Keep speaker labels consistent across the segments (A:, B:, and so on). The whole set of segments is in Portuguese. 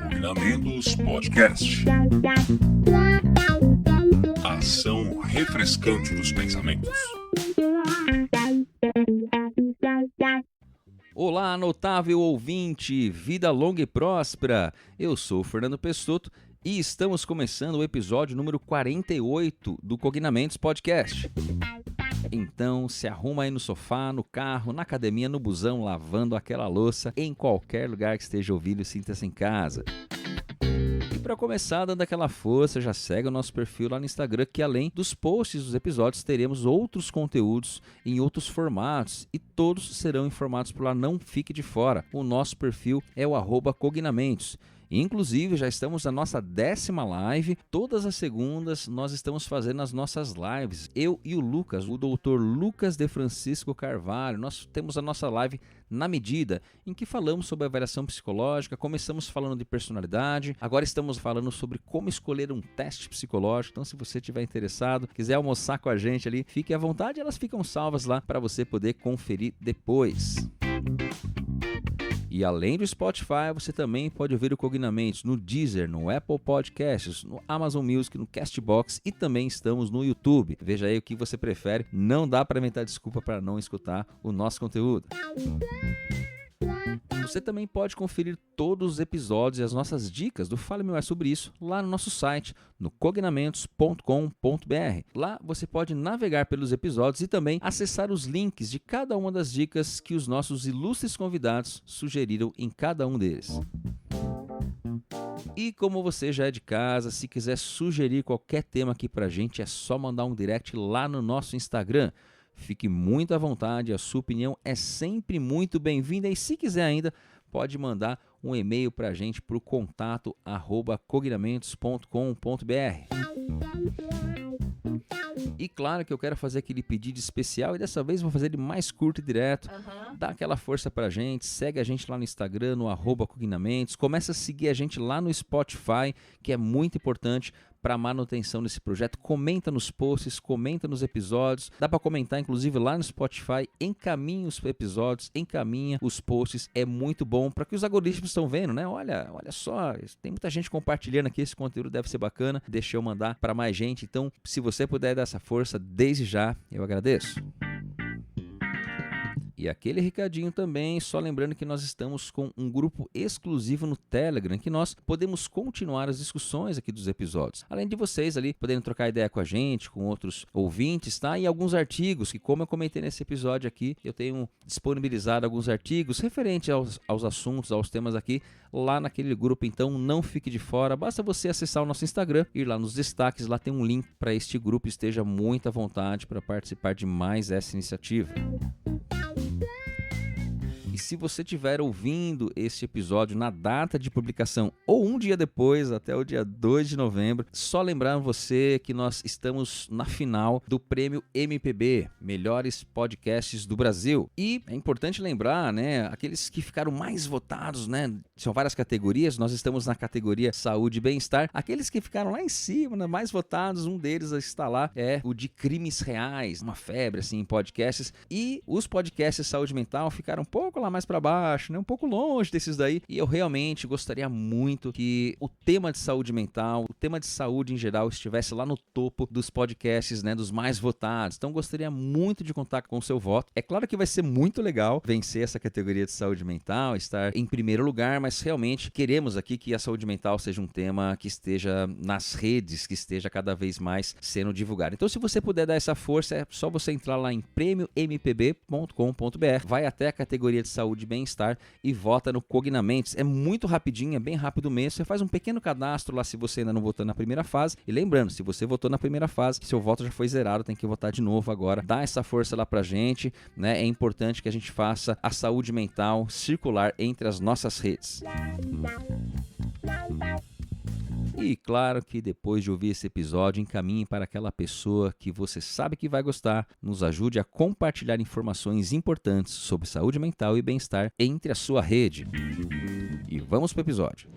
A: Combinamentos Podcast. Ação refrescante dos pensamentos.
B: Olá, notável ouvinte, vida longa e próspera. Eu sou o Fernando Pessotto e estamos começando o episódio número 48 do Cognamentos Podcast. Então, se arruma aí no sofá, no carro, na academia, no busão, lavando aquela louça, em qualquer lugar que esteja ouvindo, sinta-se em casa. E para começar, dando aquela força, já segue o nosso perfil lá no Instagram, que além dos posts dos episódios, teremos outros conteúdos em outros formatos e todos serão informados por lá, não fique de fora. O nosso perfil é o @cognamentos. Inclusive, já estamos na nossa 10ª live. Todas as segundas nós estamos fazendo as nossas lives. Eu e o Lucas, o doutor Lucas de Francisco Carvalho, nós temos a nossa live na medida, em que falamos sobre avaliação psicológica, começamos falando de personalidade, agora estamos falando sobre como escolher um teste psicológico. Então, se você estiver interessado, quiser almoçar com a gente ali, fique à vontade, elas ficam salvas lá para você poder conferir depois. E além do Spotify, você também pode ouvir o Cognamentos no Deezer, no Apple Podcasts, no Amazon Music, no Castbox e também estamos no YouTube. Veja aí o que você prefere, não dá para inventar desculpa para não escutar o nosso conteúdo. Você também pode conferir todos os episódios e as nossas dicas do Fale-me Mais Sobre Isso lá no nosso site, no cognamentos.com.br. Lá você pode navegar pelos episódios e também acessar os links de cada uma das dicas que os nossos ilustres convidados sugeriram em cada um deles. E como você já é de casa, se quiser sugerir qualquer tema aqui pra gente, é só mandar um direct lá no nosso Instagram. Fique muito à vontade, a sua opinião é sempre muito bem-vinda e se quiser ainda, pode mandar um e-mail para a gente para o contato@cognamentos.com.br. E claro que eu quero fazer aquele pedido especial e dessa vez vou fazer ele mais curto e direto. Dá aquela força pra gente, segue a gente lá no Instagram, no @cognamentos, começa a seguir a gente lá no Spotify, que é muito importante para a manutenção desse projeto. Comenta nos posts, comenta nos episódios, dá para comentar inclusive lá no Spotify, encaminha os episódios, encaminha os posts, é muito bom para que os algoritmos estão vendo, né? Olha só, tem muita gente compartilhando aqui, esse conteúdo deve ser bacana, deixa eu mandar para mais gente, então se você puder dar essa força, desde já, eu agradeço. E aquele recadinho também, só lembrando que nós estamos com um grupo exclusivo no Telegram, que nós podemos continuar as discussões aqui dos episódios. Além de vocês ali poderem trocar ideia com a gente, com outros ouvintes, tá? E alguns artigos, que como eu comentei nesse episódio aqui, eu tenho disponibilizado alguns artigos referentes aos assuntos, aos temas aqui, lá naquele grupo. Então não fique de fora, basta você acessar o nosso Instagram, ir lá nos destaques, lá tem um link para este grupo, esteja muito à vontade para participar de mais essa iniciativa. E se você estiver ouvindo este episódio na data de publicação ou um dia depois, até o dia 2 de novembro, só lembrando você que nós estamos na final do Prêmio MPB, Melhores Podcasts do Brasil. E é importante lembrar, né, aqueles que ficaram mais votados, né, são várias categorias, nós estamos na categoria Saúde e Bem-Estar. Aqueles que ficaram lá em cima, né, mais votados, um deles está lá, é o de Crimes Reais, uma febre assim em podcasts. E os podcasts Saúde Mental ficaram um pouco lá mais para baixo, né? Um pouco longe desses daí, e eu realmente gostaria muito que o tema de saúde mental, o tema de saúde em geral estivesse lá no topo dos podcasts, né, dos mais votados. Então gostaria muito de contar com o seu voto. É claro que vai ser muito legal vencer essa categoria de saúde mental, estar em primeiro lugar, mas realmente queremos aqui que a saúde mental seja um tema que esteja nas redes, que esteja cada vez mais sendo divulgado. Então se você puder dar essa força, é só você entrar lá em prêmiompb.com.br, vai até a categoria de saúde e bem-estar e vota no Cognamentos. É muito rapidinho, é bem rápido mesmo. Você faz um pequeno cadastro lá se você ainda não votou na primeira fase. E lembrando, se você votou na primeira fase, seu voto já foi zerado, tem que votar de novo agora. Dá essa força lá pra gente, né? É importante que a gente faça a saúde mental circular entre as nossas redes. E claro que depois de ouvir esse episódio, encaminhe para aquela pessoa que você sabe que vai gostar, nos ajude a compartilhar informações importantes sobre saúde mental e bem-estar entre a sua rede. E vamos para o episódio.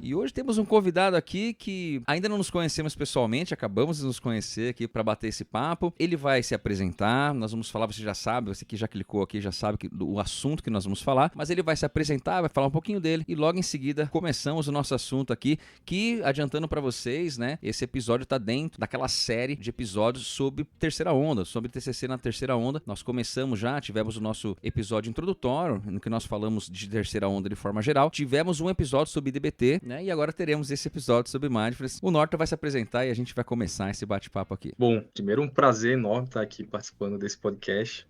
B: E hoje temos um convidado aqui que ainda não nos conhecemos pessoalmente, acabamos de nos conhecer aqui para bater esse papo. Ele vai se apresentar, nós vamos falar, você já sabe, você que já clicou aqui já sabe o assunto que nós vamos falar, mas ele vai se apresentar, vai falar um pouquinho dele e logo em seguida começamos o nosso assunto aqui, que adiantando para vocês, né, esse episódio tá dentro daquela série de episódios sobre terceira onda, sobre TCC na terceira onda. Nós começamos já, tivemos o nosso episódio introdutório, no que nós falamos de terceira onda de forma geral, tivemos um episódio sobre DBT, né? E agora teremos esse episódio sobre Mindfulness. O Norton vai se apresentar e a gente vai começar esse bate-papo aqui.
C: Bom, primeiro um prazer enorme estar aqui participando desse podcast.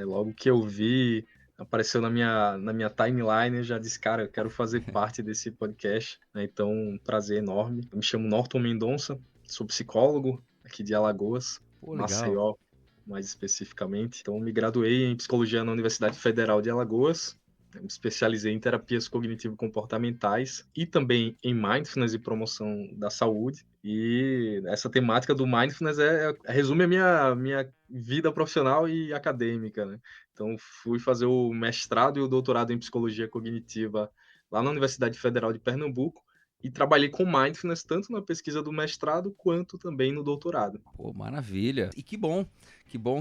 C: Logo que eu vi, apareceu na minha timeline, eu já disse, cara, eu quero fazer parte desse podcast. Então, um prazer enorme. Eu me chamo Norton Mendonça, sou psicólogo aqui de Alagoas, Maceió, mais especificamente. Então, me graduei em psicologia na Universidade Federal de Alagoas. Me especializei em terapias cognitivo-comportamentais e também em mindfulness e promoção da saúde. E essa temática do mindfulness resume a minha vida profissional e acadêmica, né? Então, fui fazer o mestrado e o doutorado em psicologia cognitiva lá na Universidade Federal de Pernambuco e trabalhei com mindfulness tanto na pesquisa do mestrado quanto também no doutorado.
B: Pô, maravilha. E que bom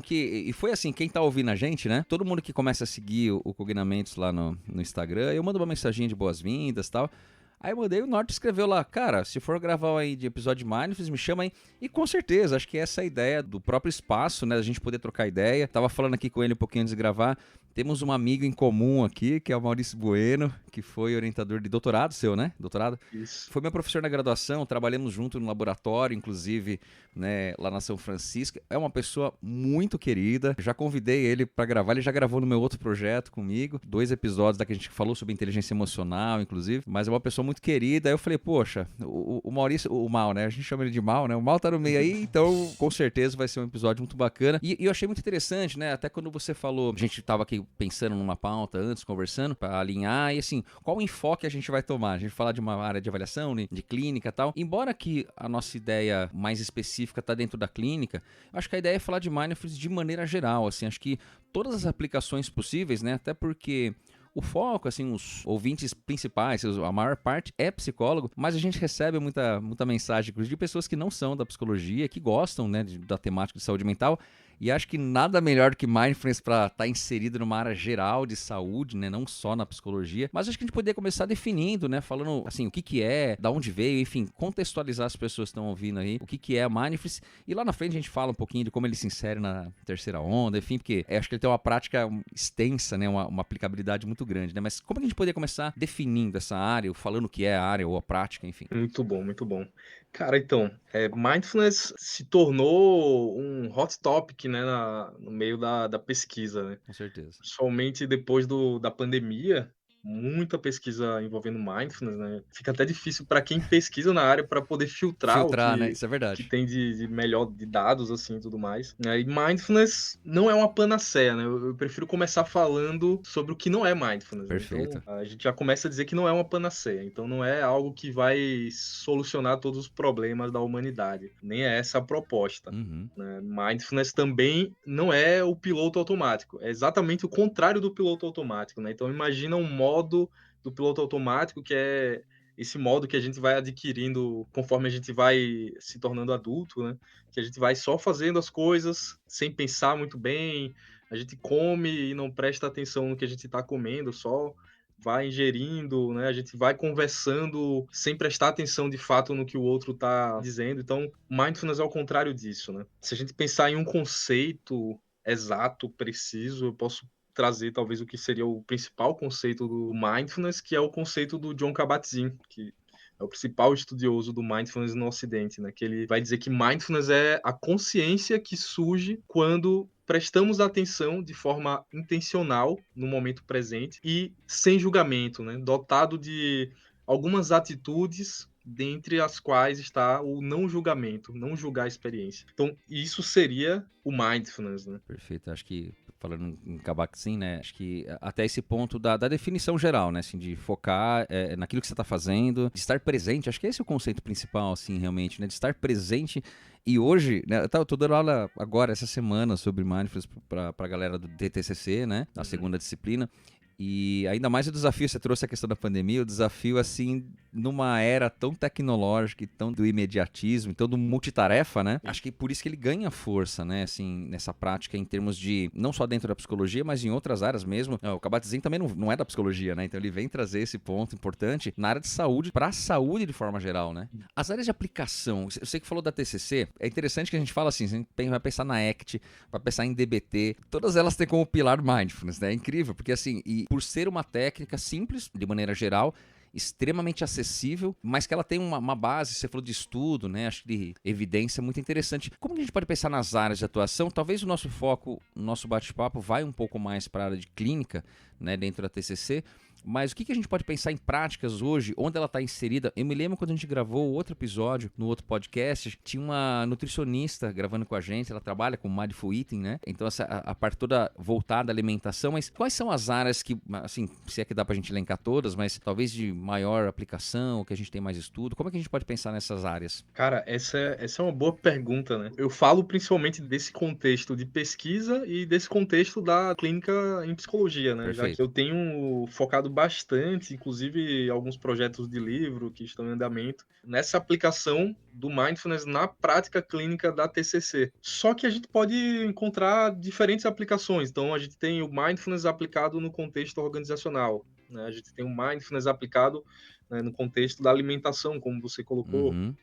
B: que... E foi assim, quem tá ouvindo a gente, né? Todo mundo que começa a seguir o Cognamentos lá no Instagram, eu mando uma mensaginha de boas-vindas e tal. Aí eu mandei, o Norton escreveu lá, cara, se for gravar aí de episódio de Mindfulness, me chama aí. E com certeza, acho que essa é a ideia do próprio espaço, né? A gente poder trocar ideia. Tava falando aqui com ele um pouquinho antes de gravar. Temos um amigo em comum aqui, que é o Maurício Bueno, que foi orientador de doutorado seu, né? Doutorado?
C: Isso.
B: Foi meu professor na graduação, trabalhamos junto no laboratório, inclusive, né, lá na São Francisco. É uma pessoa muito querida. Já convidei ele para gravar, ele já gravou no meu outro projeto comigo. 2 episódios da que a gente falou sobre inteligência emocional, inclusive. Mas é uma pessoa muito querida. Aí eu falei, poxa, o Maurício, o Mal, né? A gente chama ele de Mal, né? O Mal tá no meio aí, então com certeza vai ser um episódio muito bacana. E eu achei muito interessante, né? Até quando você falou, a gente tava aqui pensando numa pauta antes, conversando, para alinhar, e assim, qual o enfoque a gente vai tomar? A gente falar de uma área de avaliação, de clínica e tal. Embora que a nossa ideia mais específica tá dentro da clínica, eu acho que a ideia é falar de mindfulness de maneira geral, assim, acho que todas as aplicações possíveis, né? Até porque o foco, assim, os ouvintes principais, a maior parte é psicólogo, mas a gente recebe muita mensagem de pessoas que não são da psicologia, que gostam, né, da temática de saúde mental. E acho que nada melhor do que mindfulness para estar inserido numa área geral de saúde, né? Não só na psicologia. Mas acho que a gente poderia começar definindo, né? Falando assim, o que é, da onde veio, enfim, contextualizar as pessoas que estão ouvindo aí, o que é mindfulness. E lá na frente a gente fala um pouquinho de como ele se insere na terceira onda, enfim, porque acho que ele tem uma prática extensa, né? Uma aplicabilidade muito grande, né? Mas como que a gente poderia começar definindo essa área, falando o que é a área ou a prática, enfim?
C: Muito bom, muito bom. Cara, então, mindfulness se tornou um hot topic, né, no meio da pesquisa, né?
B: Com certeza.
C: Principalmente depois da pandemia, muita pesquisa envolvendo mindfulness, né? Fica até difícil para quem pesquisa na área para poder filtrar o
B: né? Isso é
C: que
B: verdade.
C: tem de melhor de dados, assim, e tudo mais. E mindfulness não é uma panaceia, né? Eu prefiro começar falando sobre o que não é mindfulness.
B: Perfeito.
C: Então, a gente já começa a dizer que não é uma panaceia. Então, não é algo que vai solucionar todos os problemas da humanidade. Nem é essa a proposta.
B: Uhum.
C: Mindfulness também não é o piloto automático. É exatamente o contrário do piloto automático, né? Então, imagina um modo do piloto automático, que é esse modo que a gente vai adquirindo conforme a gente vai se tornando adulto, né? Que a gente vai só fazendo as coisas sem pensar muito bem, a gente come e não presta atenção no que a gente está comendo, só vai ingerindo, né? A gente vai conversando sem prestar atenção de fato no que o outro está dizendo. Então, mindfulness é o contrário disso, né? Se a gente pensar em um conceito exato, preciso, eu posso trazer talvez o que seria o principal conceito do mindfulness, que é o conceito do Jon Kabat-Zinn, que é o principal estudioso do mindfulness no Ocidente, né? Que ele vai dizer que mindfulness é a consciência que surge quando prestamos atenção de forma intencional no momento presente e sem julgamento, né? Dotado de algumas atitudes, dentre as quais está o não julgamento, não julgar a experiência. Então, isso seria o mindfulness, né?
B: Perfeito, acho que falando em Kabat-Zinn, né, acho que até esse ponto da definição geral, né, assim, de focar naquilo que você está fazendo, de estar presente, acho que esse é o conceito principal, assim, realmente, né, de estar presente. E hoje, né, eu tô dando aula agora, essa semana, sobre mindfulness para a galera do DTCC, né, na segunda disciplina. E ainda mais o desafio, você trouxe a questão da pandemia, o desafio, assim, numa era tão tecnológica e tão do imediatismo, então do multitarefa, né? Acho que por isso que ele ganha força, né? Assim, nessa prática em termos de, não só dentro da psicologia, mas em outras áreas mesmo. O Kabat-Zinn também não é da psicologia, né? Então ele vem trazer esse ponto importante na área de saúde, para a saúde de forma geral, né? As áreas de aplicação, eu sei que falou da TCC, é interessante que a gente fala assim, a gente vai pensar na ACT, vai pensar em DBT, todas elas têm como pilar mindfulness, né? É incrível, porque assim, e por ser uma técnica simples, de maneira geral, extremamente acessível, mas que ela tem uma base, você falou de estudo, né? Acho que de evidência muito interessante. Como que a gente pode pensar nas áreas de atuação? Talvez o nosso foco, o nosso bate-papo vai um pouco mais para a área de clínica, né, dentro da TCC, mas o que a gente pode pensar em práticas hoje, onde ela está inserida? Eu me lembro quando a gente gravou outro episódio, no outro podcast, tinha uma nutricionista gravando com a gente, ela trabalha com Mindful Eating, né? Então a parte toda voltada à alimentação, mas quais são as áreas que, assim, se é que dá pra gente elencar todas, mas talvez de maior aplicação, que a gente tem mais estudo, como é que a gente pode pensar nessas áreas?
C: Cara, essa é uma boa pergunta, né? Eu falo principalmente desse contexto de pesquisa e desse contexto da clínica em psicologia, né? Já que
B: Perfeito.
C: eu tenho focado bastante, inclusive alguns projetos de livro que estão em andamento, nessa aplicação do mindfulness na prática clínica da TCC. Só que a gente pode encontrar diferentes aplicações. Então, a gente tem o mindfulness aplicado no contexto organizacional, né? A gente tem o mindfulness aplicado, né, no contexto da alimentação, como você colocou,
B: Uhum.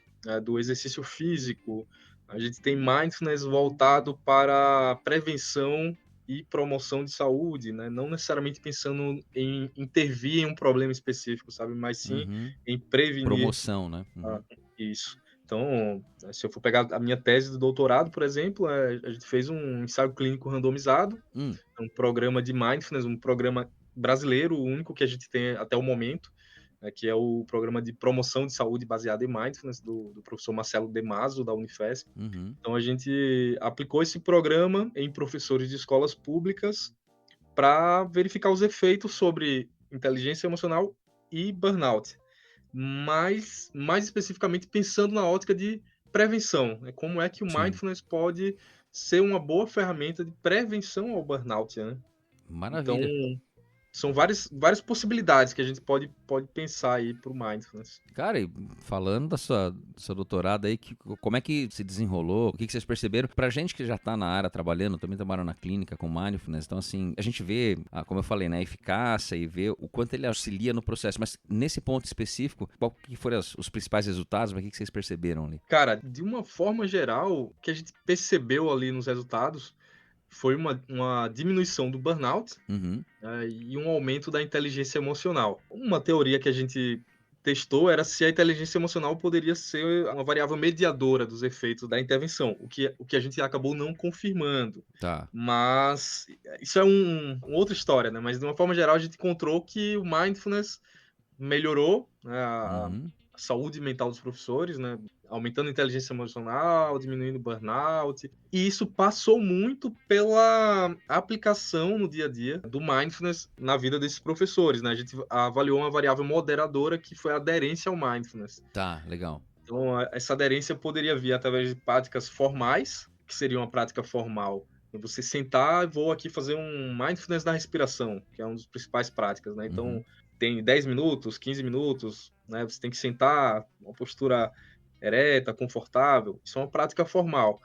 C: do exercício físico. A gente tem mindfulness voltado para prevenção e promoção de saúde, né? Não necessariamente pensando em intervir em um problema específico, sabe? Mas sim
B: Uhum.
C: em prevenir
B: Promoção, né? Uhum.
C: isso. Então, se eu for pegar a minha tese de doutorado, por exemplo, a gente fez um ensaio clínico randomizado, um programa de mindfulness, um programa brasileiro, o único que a gente tem até o momento, que é o programa de promoção de saúde baseado em mindfulness do professor Marcelo Demaso, da Unifesp.
B: Uhum.
C: Então, a gente aplicou esse programa em professores de escolas públicas para verificar os efeitos sobre inteligência emocional e burnout, mas mais especificamente pensando na ótica de prevenção, né? Como é que o
B: Sim.
C: mindfulness pode ser uma boa ferramenta de prevenção ao burnout, né? Então,
B: Maravilha.
C: são várias possibilidades que a gente pode pensar aí para o mindfulness.
B: Cara, e falando do seu doutorado aí, como é que se desenrolou? O que vocês perceberam? Pra gente que já tá na área trabalhando, também trabalham na clínica com mindfulness, então assim, a gente vê, como eu falei, né, a eficácia e vê o quanto ele auxilia no processo, mas nesse ponto específico, qual que foram os principais resultados? O que vocês perceberam ali?
C: Cara, de uma forma geral, o que a gente percebeu ali nos resultados foi uma diminuição do burnout,
B: Uhum.
C: e um aumento da inteligência emocional. Uma teoria que a gente testou era se a inteligência emocional poderia ser uma variável mediadora dos efeitos da intervenção, o que a gente acabou não confirmando.
B: Tá.
C: Mas isso é uma outra história, né? Mas de uma forma geral a gente encontrou que o mindfulness melhorou, né,
B: Uhum.
C: a saúde mental dos professores, né? Aumentando a inteligência emocional, diminuindo o burnout. E isso passou muito pela aplicação no dia a dia do mindfulness na vida desses professores, né? A gente avaliou uma variável moderadora que foi a aderência ao mindfulness.
B: Tá, legal.
C: Então, essa aderência poderia vir através de práticas formais, que seria uma prática formal. Você sentar, vou aqui fazer um mindfulness da respiração, que é uma das principais práticas, né? Então,
B: Uhum.
C: tem 10 minutos, 15 minutos, né? Você tem que sentar, uma postura ereta, confortável. Isso é uma prática formal.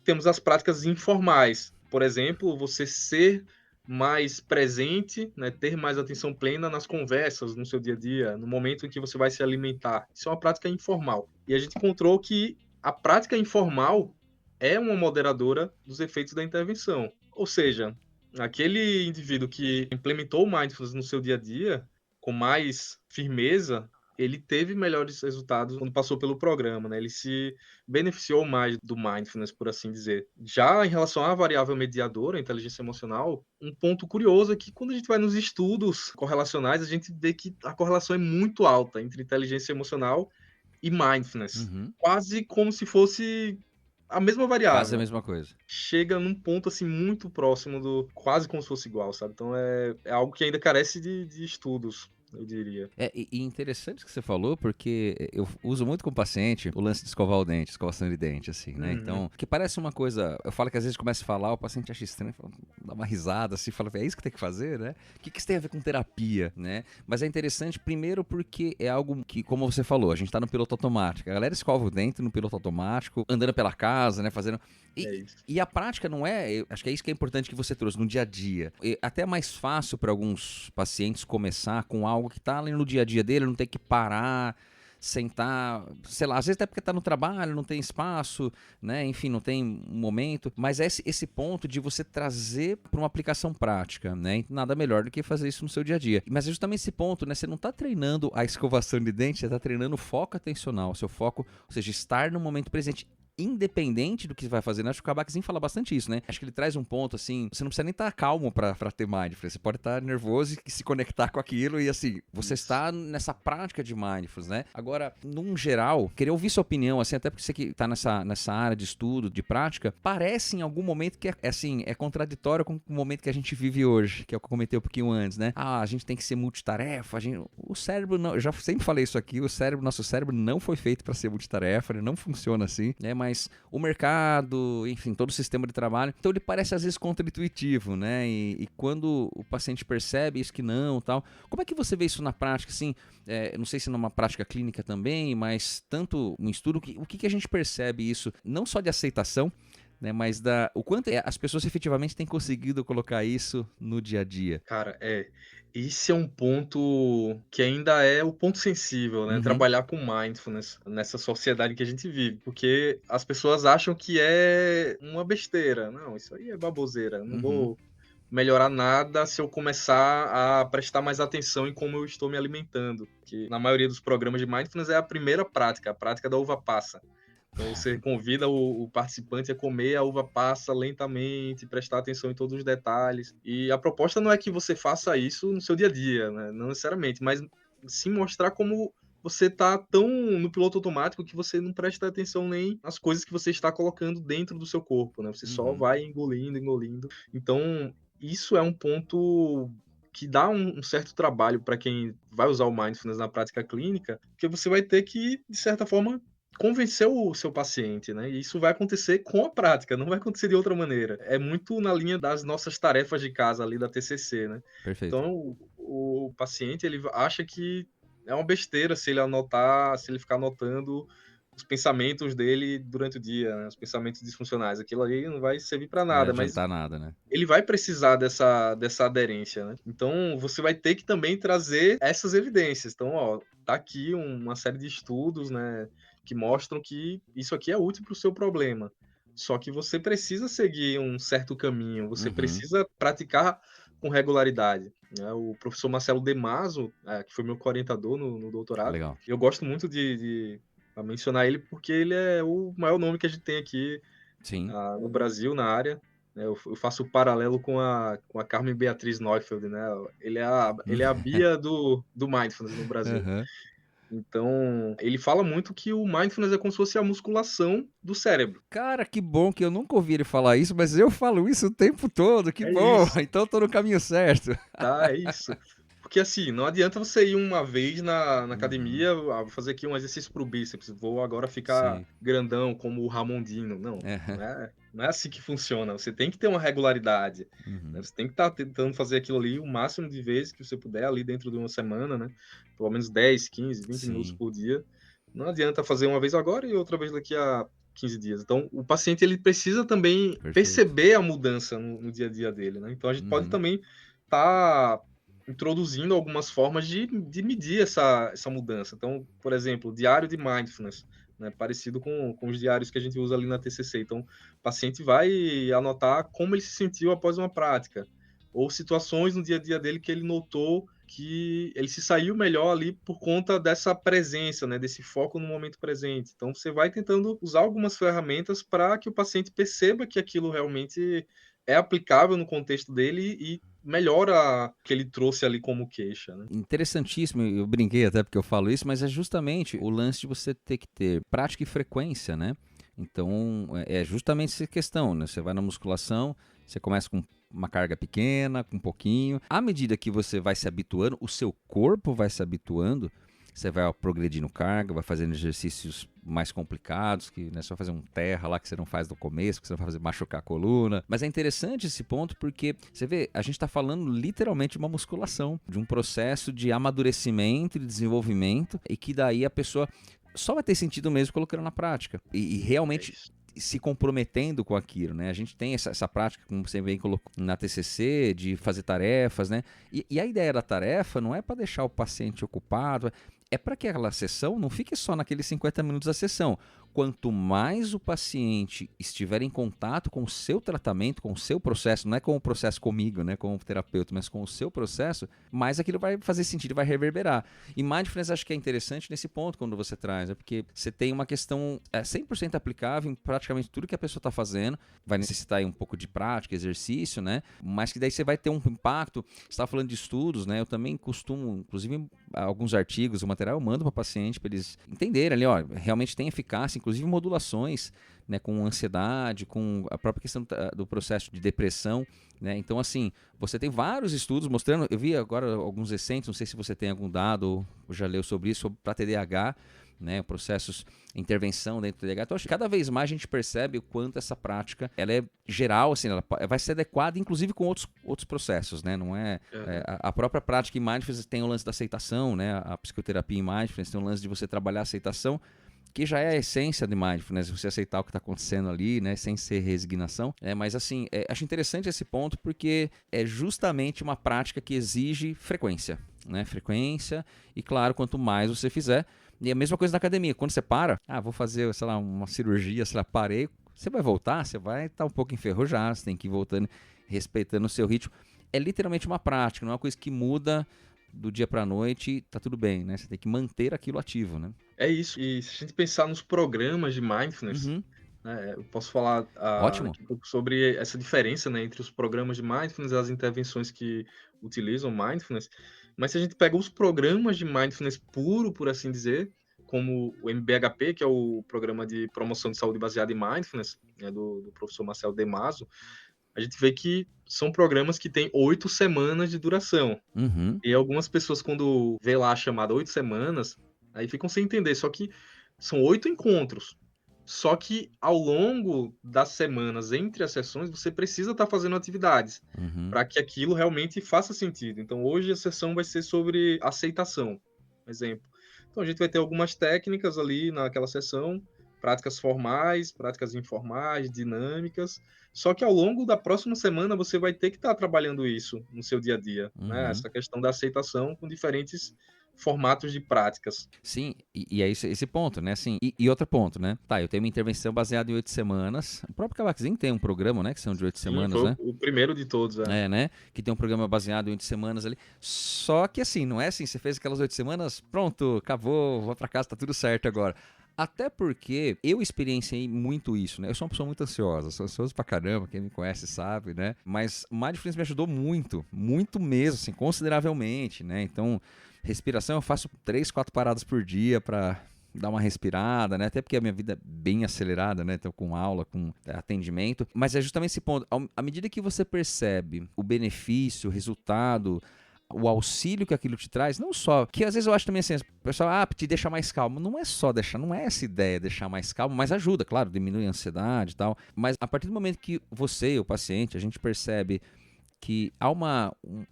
C: Temos as práticas informais. Por exemplo, você ser mais presente, né? Ter mais atenção plena nas conversas, no seu dia a dia, no momento em que você vai se alimentar. Isso é uma prática informal. E a gente encontrou que a prática informal é uma moderadora dos efeitos da intervenção. Ou seja, aquele indivíduo que implementou o mindfulness no seu dia a dia, com mais firmeza, ele teve melhores resultados quando passou pelo programa, né? Ele se beneficiou mais do mindfulness, por assim dizer. Já em relação à variável mediadora, a inteligência emocional, um ponto curioso é que quando a gente vai nos estudos correlacionais, a gente vê que a correlação é muito alta entre inteligência emocional e mindfulness.
B: Uhum.
C: Quase como se fosse a mesma
B: Quase a
C: variável.
B: mesma coisa.
C: Chega num ponto assim muito próximo do quase como se fosse igual, sabe? Então é algo que ainda carece de estudos. eu diria.
B: E interessante o que você falou, porque eu uso muito com o paciente o lance de escovar o dente, escovação de dente, assim, né? Então, que parece uma coisa... Eu falo que às vezes começa a falar, o paciente acha estranho, fala, dá uma risada, assim, fala, é isso que tem que fazer, né? O que isso tem a ver com terapia, né? Mas é interessante, primeiro, porque é algo que, como você falou, a gente tá no piloto automático. A galera escova o dente no piloto automático, andando pela casa, né? Fazendo...
C: É isso.
B: E a prática não é... Acho que é isso que é importante que você trouxe, no dia a dia. Até é mais fácil para alguns pacientes começar com algo que tá ali no dia a dia dele, não tem que parar, sentar, sei lá, às vezes até porque tá no trabalho, não tem espaço, né? Enfim, não tem um momento, mas é esse ponto de você trazer para uma aplicação prática, né? Nada melhor do que fazer isso no seu dia a dia. Mas é justamente esse ponto, né? Você não tá treinando a escovação de dente, você tá treinando o foco atencional, o seu foco, ou seja, estar no momento presente. Independente do que você vai fazer, né? Acho que o Kabat-Zinn fala bastante isso, né? Acho que ele traz um ponto assim, você não precisa nem estar calmo pra ter mindfulness, você pode estar nervoso e se conectar com aquilo e assim, você está nessa prática de mindfulness, né? Agora, num geral, queria ouvir sua opinião, assim, até porque você que tá nessa área de estudo, de prática, parece em algum momento que é contraditório com o momento que a gente vive hoje, que é o que eu comentei um pouquinho antes, né? A gente tem que ser multitarefa, o cérebro não, eu já sempre falei isso aqui, nosso cérebro não foi feito para ser multitarefa, ele não funciona assim, né? Mas o mercado, enfim, todo o sistema de trabalho, então ele parece às vezes contra-intuitivo, né? E quando o paciente percebe isso que não, tal, como é que você vê isso na prática, assim, não sei se numa prática clínica também, mas tanto no estudo, o que a gente percebe isso, não só de aceitação, né, mas o quanto as pessoas efetivamente têm conseguido colocar isso no dia a dia?
C: Cara, esse é um ponto que ainda é o ponto sensível, né?
B: Uhum.
C: Trabalhar com mindfulness nessa sociedade que a gente vive. Porque as pessoas acham que é uma besteira. Não, isso aí é baboseira. Não vou melhorar nada se eu começar a prestar mais atenção em como eu estou me alimentando. Que na maioria dos programas de mindfulness é a primeira prática, a prática da uva passa. Então você convida o participante a comer a uva passa lentamente, prestar atenção em todos os detalhes. E a proposta não é que você faça isso no seu dia a dia, né? Não necessariamente, mas sim mostrar como você está tão no piloto automático que você não presta atenção nem nas coisas que você está colocando dentro do seu corpo, né? Você só vai engolindo. Então, isso é um ponto que dá um certo trabalho para quem vai usar o mindfulness na prática clínica, porque você vai ter que, de certa forma, convencer o seu paciente, né? E isso vai acontecer com a prática, não vai acontecer de outra maneira. É muito na linha das nossas tarefas de casa ali da TCC, né?
B: Perfeito.
C: Então, o paciente, ele acha que é uma besteira se ele ficar anotando os pensamentos dele durante o dia, né? Os pensamentos disfuncionais. Aquilo ali não vai servir para nada,
B: Não vai
C: mas
B: adiantar nada, né?
C: ele vai precisar dessa aderência, né? Então, você vai ter que também trazer essas evidências. Então, ó, tá aqui uma série de estudos, né, que mostram que isso aqui é útil para o seu problema. Só que você precisa seguir um certo caminho, você precisa praticar com regularidade, né? O professor Marcelo Demaso, que foi meu orientador no doutorado,
B: Legal.
C: eu gosto muito de mencionar ele porque ele é o maior nome que a gente tem aqui
B: Sim.
C: no Brasil, na área. Eu faço o paralelo com a Carmen Beatriz Neufeld, né? Ele é a Bia do Mindfulness no Brasil. Então, ele fala muito que o Mindfulness é como se fosse a musculação do cérebro.
B: Cara, que bom que eu nunca ouvi ele falar isso, mas eu falo isso o tempo todo, que
C: É
B: bom,
C: isso.
B: então eu tô no caminho certo.
C: Tá, é isso. Porque assim, não adianta você ir uma vez na academia, vou fazer aqui um exercício pro bíceps, vou agora ficar
B: Sim.
C: grandão como o Ramondino. Não, não é assim que funciona. Você tem que ter uma regularidade. Né? Você tem que estar tentando fazer aquilo ali o máximo de vezes que você puder, ali dentro de uma semana, né? Pelo menos 10, 15, 20 minutos por dia. Não adianta fazer uma vez agora e outra vez daqui a 15 dias. Então, o paciente ele precisa também perceber a mudança no dia a dia dele, né? Então, a gente pode também estar introduzindo algumas formas de medir essa mudança. Então, por exemplo, diário de mindfulness, né, parecido com os diários que a gente usa ali na TCC. Então, o paciente vai anotar como ele se sentiu após uma prática, ou situações no dia a dia dele que ele notou que ele se saiu melhor ali por conta dessa presença, né, desse foco no momento presente. Então, você vai tentando usar algumas ferramentas para que o paciente perceba que aquilo realmente é aplicável no contexto dele e melhora o que ele trouxe ali como queixa, né?
B: Interessantíssimo, eu brinquei até porque eu falo isso, mas é justamente o lance de você ter que ter prática e frequência, né? Então, é justamente essa questão, né? Você vai na musculação, você começa com uma carga pequena, com um pouquinho. À medida que você vai se habituando, o seu corpo vai se habituando, você vai progredindo carga, vai fazendo exercícios mais complicados, que né, você vai fazer um terra lá que você não faz no começo, que você não vai fazer machucar a coluna. Mas é interessante esse ponto porque, você vê, a gente está falando literalmente de uma musculação, de um processo de amadurecimento e de desenvolvimento, e que daí a pessoa só vai ter sentido mesmo colocando na prática. E realmente se comprometendo com aquilo, né? A gente tem essa prática, como você bem colocou na TCC, de fazer tarefas, né? E a ideia da tarefa não é para deixar o paciente ocupado, é para que aquela sessão não fique só naqueles 50 minutos da sessão. Quanto mais o paciente estiver em contato com o seu tratamento, com o seu processo, não é com o processo comigo, né, com o terapeuta, mas com o seu processo, mais aquilo vai fazer sentido, vai reverberar. E Mindfulness acho que é interessante nesse ponto quando você traz, porque você tem uma questão 100% aplicável em praticamente tudo que a pessoa está fazendo, vai necessitar aí um pouco de prática, exercício, né, mas que daí você vai ter um impacto. Você estava falando de estudos, né, eu também costumo, inclusive alguns artigos, o material eu mando para o paciente para eles entenderem ali, ó, realmente tem eficácia, inclusive modulações, né, com ansiedade, com a própria questão do processo de depressão, né? Então, assim, você tem vários estudos mostrando, eu vi agora alguns recentes, não sei se você tem algum dado ou já leu sobre isso, para TDAH, né, processos, intervenção dentro do TDAH. Então, acho que cada vez mais a gente percebe o quanto essa prática, ela é geral, assim, ela vai ser adequada, inclusive com outros processos, né? Não é, a própria prática em Mindfulness tem o lance da aceitação, né? A psicoterapia em Mindfulness tem o lance de você trabalhar a aceitação, que já é a essência de Mindfulness, você aceitar o que está acontecendo ali, né, sem ser resignação. Mas assim, acho interessante esse ponto porque é justamente uma prática que exige frequência, né? Frequência e, claro, quanto mais você fizer. E a mesma coisa na academia, quando você para, vou fazer, sei lá, uma cirurgia, sei lá, parei, você vai voltar, você vai estar um pouco enferrujado, você tem que ir voltando, respeitando o seu ritmo. É literalmente uma prática, não é uma coisa que muda do dia para a noite, tá tudo bem, né? Você tem que manter aquilo ativo, né?
C: É isso. E se a gente pensar nos programas de Mindfulness, né, eu posso falar
B: Ótimo.
C: aqui um pouco sobre essa diferença, né, entre os programas de Mindfulness e as intervenções que utilizam Mindfulness. Mas se a gente pega os programas de Mindfulness puro, por assim dizer, como o MBHP, que é o Programa de Promoção de Saúde Baseado em Mindfulness, né, do professor Marcelo Demaso, a gente vê que são programas que têm 8 semanas de duração. E algumas pessoas, quando vê lá a chamada 8 semanas, aí ficam sem entender. Só que são 8 encontros. Só que ao longo das semanas, entre as sessões, você precisa estar fazendo atividades para que aquilo realmente faça sentido. Então, hoje a sessão vai ser sobre aceitação, por exemplo. Então, a gente vai ter algumas técnicas ali naquela sessão, práticas formais, práticas informais, dinâmicas. Só que ao longo da próxima semana você vai ter que estar trabalhando isso no seu dia a dia, né? Essa questão da aceitação com diferentes formatos de práticas.
B: Sim, e é esse ponto, né? Assim, e outro ponto, né? Tá, eu tenho uma intervenção baseada em 8 semanas. O próprio Cavaquinho tem um programa, né? Que são de 8 semanas,
C: foi
B: né?
C: o primeiro de todos,
B: né? Que tem um programa baseado em 8 semanas ali. Só que assim, não é assim, você fez aquelas 8 semanas, pronto, acabou, vou pra casa, tá tudo certo agora. Até porque eu experienciei muito isso, né? Eu sou uma pessoa muito ansiosa, sou ansioso pra caramba, quem me conhece sabe, né? Mas Mindfulness me ajudou muito, muito mesmo, assim, consideravelmente, né? Então, respiração eu faço 3, 4 paradas por dia pra dar uma respirada, né? Até porque a minha vida é bem acelerada, né? Então, com aula, com atendimento. Mas é justamente esse ponto. À medida que você percebe o benefício, o resultado, o auxílio que aquilo te traz, não só, que às vezes eu acho também assim, o pessoal, te deixa mais calmo, não é só deixar, não é essa ideia, deixar mais calmo, mas ajuda, claro, diminui a ansiedade e tal, mas a partir do momento que você, o paciente, a gente percebe que há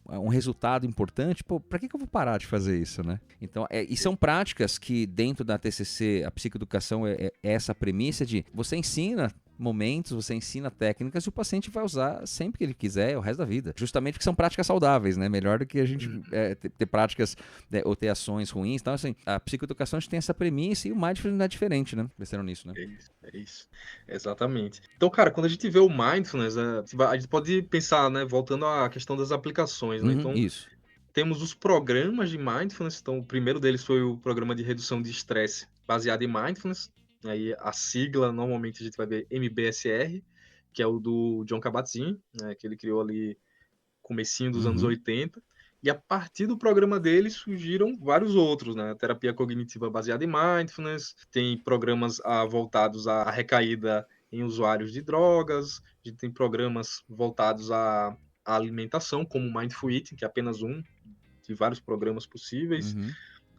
B: um resultado importante, pra que eu vou parar de fazer isso, né? Então, e são práticas que dentro da TCC, a psicoeducação é essa premissa de você ensina momentos, você ensina técnicas e o paciente vai usar sempre que ele quiser o resto da vida. Justamente porque são práticas saudáveis, né? Melhor do que a gente ter práticas ou ter ações ruins. Então, assim, a psicoeducação a gente tem essa premissa e o Mindfulness não é diferente, né? Pensando nisso, né?
C: É isso. Exatamente. Então, cara, quando a gente vê o Mindfulness, a gente pode pensar, né? Voltando à questão das aplicações, né? Então,
B: isso.
C: temos os programas de Mindfulness. Então, o primeiro deles foi o programa de redução de estresse baseado em Mindfulness. Aí a sigla, normalmente a gente vai ver MBSR, que é o do Jon Kabat-Zinn, né, que ele criou ali comecinho dos anos 80. E a partir do programa dele surgiram vários outros, né? Terapia cognitiva baseada em Mindfulness, tem programas voltados à recaída em usuários de drogas, a gente tem programas voltados a a alimentação, como o Mindful Eating, que é apenas um de vários programas possíveis.
B: Uhum.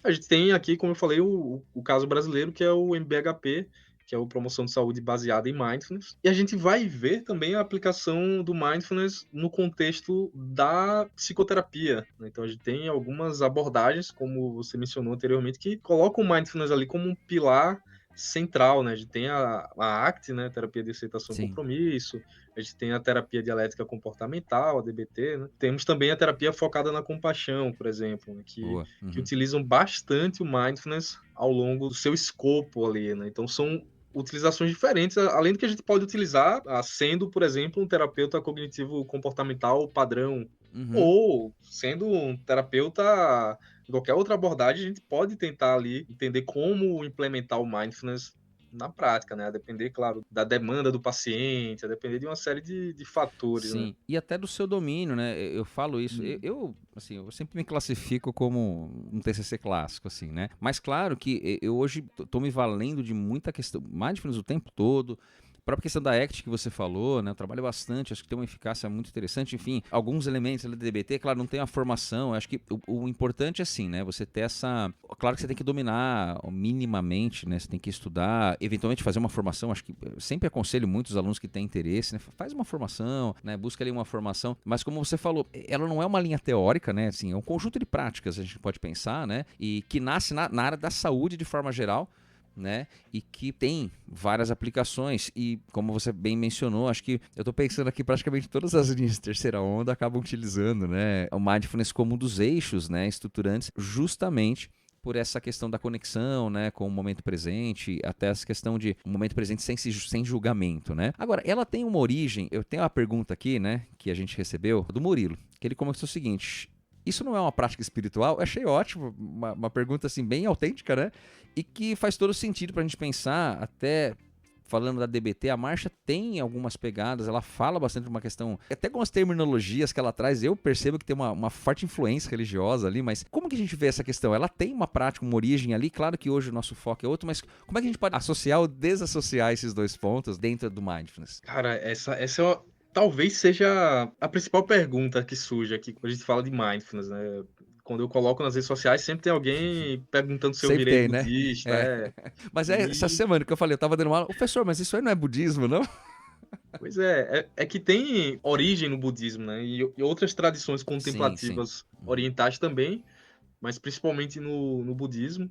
C: A gente tem aqui, como eu falei, o caso brasileiro, que é o MBHP, que é o Promoção de Saúde Baseada em Mindfulness. E a gente vai ver também a aplicação do Mindfulness no contexto da psicoterapia, né? Então a gente tem algumas abordagens, como você mencionou anteriormente, que colocam o Mindfulness ali como um pilar central, né? A gente tem a ACT, né? Terapia de Aceitação e
B: Sim.
C: Compromisso. A gente tem a terapia dialética comportamental, a DBT, né? Temos também a terapia focada na compaixão, por exemplo, né? que
B: Boa. Uhum.
C: utilizam bastante o Mindfulness ao longo do seu escopo ali, né? Então são utilizações diferentes, além do que a gente pode utilizar sendo, por exemplo, um terapeuta cognitivo comportamental padrão,
B: Uhum.
C: ou sendo um terapeuta de qualquer outra abordagem, a gente pode tentar ali entender como implementar o Mindfulness na prática, né? A depender, claro, da demanda do paciente, a depender de uma série de fatores, né?
B: Sim, e até do seu domínio, né? Eu falo isso, assim, eu sempre me classifico como um TCC clássico, assim, né? Mas claro que eu hoje tô me valendo de muita questão, mindfulness o tempo todo. A própria questão da ACT que você falou, né? Eu trabalho bastante, acho que tem uma eficácia muito interessante. Enfim, alguns elementos ali do DBT, claro, não tem a formação. Acho que o importante é assim, né? Você ter essa. Claro que você tem que dominar minimamente, né? Você tem que estudar, eventualmente fazer uma formação. Acho que eu sempre aconselho muitos alunos que têm interesse, né? Faz uma formação, né? Busca ali uma formação. Mas como você falou, ela não é uma linha teórica, né? Assim, é um conjunto de práticas, a gente pode pensar, né? E que nasce na área da saúde de forma geral. Né? E que tem várias aplicações e como você bem mencionou, acho que eu estou pensando aqui praticamente todas as linhas de terceira onda acabam utilizando, né, o Mindfulness como um dos eixos, né, estruturantes, justamente por essa questão da conexão, né, com o momento presente, até essa questão de um momento presente sem julgamento, né? Agora, ela tem uma origem, eu tenho uma pergunta aqui, né, que a gente recebeu do Murilo, que ele começou o seguinte: isso não é uma prática espiritual? Eu achei ótimo, uma pergunta assim bem autêntica, né? E que faz todo sentido pra gente pensar, até falando da DBT, a marcha tem algumas pegadas, ela fala bastante de uma questão, até com as terminologias que ela traz, eu percebo que tem uma forte influência religiosa ali, mas como que a gente vê essa questão? Ela tem uma prática, uma origem ali, claro que hoje o nosso foco é outro, mas como é que a gente pode associar ou desassociar esses dois pontos dentro do Mindfulness?
C: Cara, essa é talvez seja a principal pergunta que surge aqui quando a gente fala de Mindfulness, né? Quando eu coloco nas redes sociais, sempre tem alguém perguntando se eu
B: Sempre
C: virei
B: tem, né?
C: budista,
B: Mas essa semana que eu falei, eu tava dando uma aula, professor, mas isso aí não é budismo, não?
C: Pois é que tem origem no budismo, né? E outras tradições
B: Sim.
C: contemplativas orientais também, mas principalmente no budismo,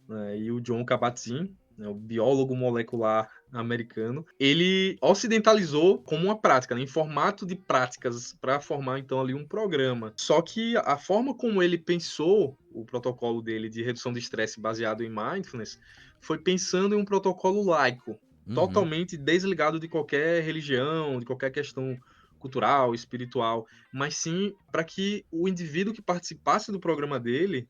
C: né? E o Jon Kabat-Zinn, né, o biólogo molecular americano, ele ocidentalizou como uma prática, né, em formato de práticas, para formar então ali um programa. Só que a forma como ele pensou o protocolo dele de redução de estresse baseado em mindfulness foi pensando em um protocolo laico, totalmente desligado de qualquer religião, de qualquer questão cultural, espiritual, mas sim para que o indivíduo que participasse do programa dele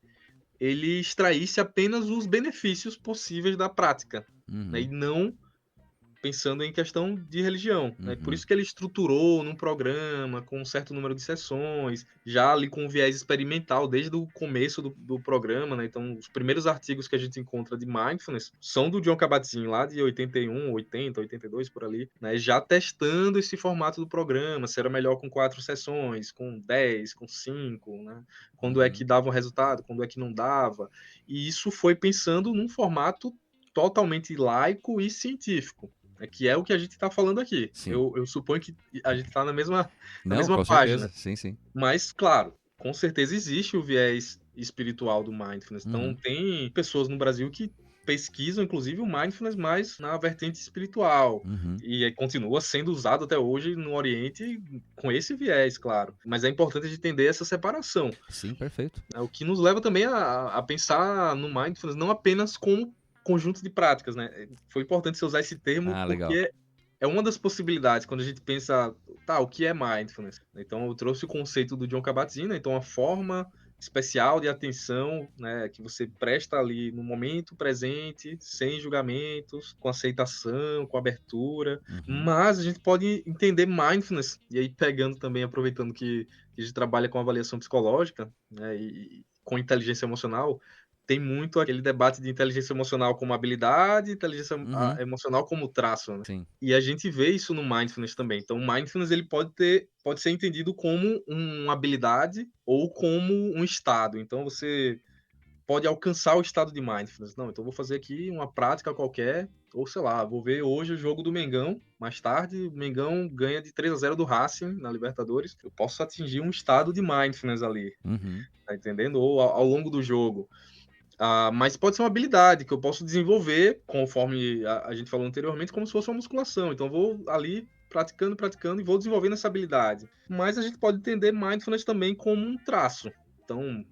C: ele extraísse apenas os benefícios possíveis da prática, né? E não pensando em questão de religião, né? Por isso que ele estruturou num programa com um certo número de sessões, já ali com um viés experimental desde o começo do programa, né? Então, os primeiros artigos que a gente encontra de Mindfulness são do Jon Kabat-Zinn, lá de 81, 80, 82, por ali, né? Já testando esse formato do programa, se era melhor com 4 sessões, com 10, com 5, né? Quando é que dava um resultado, quando é que não dava. E isso foi pensando num formato totalmente laico e científico, que é o que a gente está falando aqui. Eu suponho que a gente está na mesma
B: Não, com
C: página.
B: certeza, sim.
C: Mas, claro, com certeza existe o viés espiritual do Mindfulness. Então, tem pessoas no Brasil que pesquisam, inclusive, o Mindfulness mais na vertente espiritual. E continua sendo usado até hoje no Oriente com esse viés, claro. Mas é importante a gente entender essa separação.
B: Sim, perfeito.
C: O que nos leva também a pensar no Mindfulness não apenas como conjunto de práticas, né? Foi importante você usar esse termo porque é uma das possibilidades quando a gente pensa, o que é Mindfulness? Então, eu trouxe o conceito do Jon Kabat-Zinn, né? Então, a forma especial de atenção, né, que você presta ali no momento presente, sem julgamentos, com aceitação, com abertura. Mas a gente pode entender Mindfulness, e aí pegando também, aproveitando que a gente trabalha com avaliação psicológica, né, e com inteligência emocional, tem muito aquele debate de inteligência emocional como habilidade, inteligência
B: Uhum.
C: emocional como traço, né.
B: Sim.
C: E a gente vê isso no mindfulness também. Então o mindfulness ele pode ser entendido como uma habilidade ou como um estado. Então você pode alcançar o estado de mindfulness. Não, então eu vou fazer aqui uma prática qualquer, ou sei lá, vou ver hoje o jogo do Mengão, mais tarde, o Mengão ganha de 3-0 do Racing na Libertadores. Eu posso atingir um estado de mindfulness ali,
B: Uhum.
C: tá entendendo? Ou ao longo do jogo. Mas pode ser uma habilidade que eu posso desenvolver, conforme a gente falou anteriormente, como se fosse uma musculação. Então eu vou ali praticando, praticando e vou desenvolvendo essa habilidade. Mas a gente pode entender mindfulness também como um traço. Então,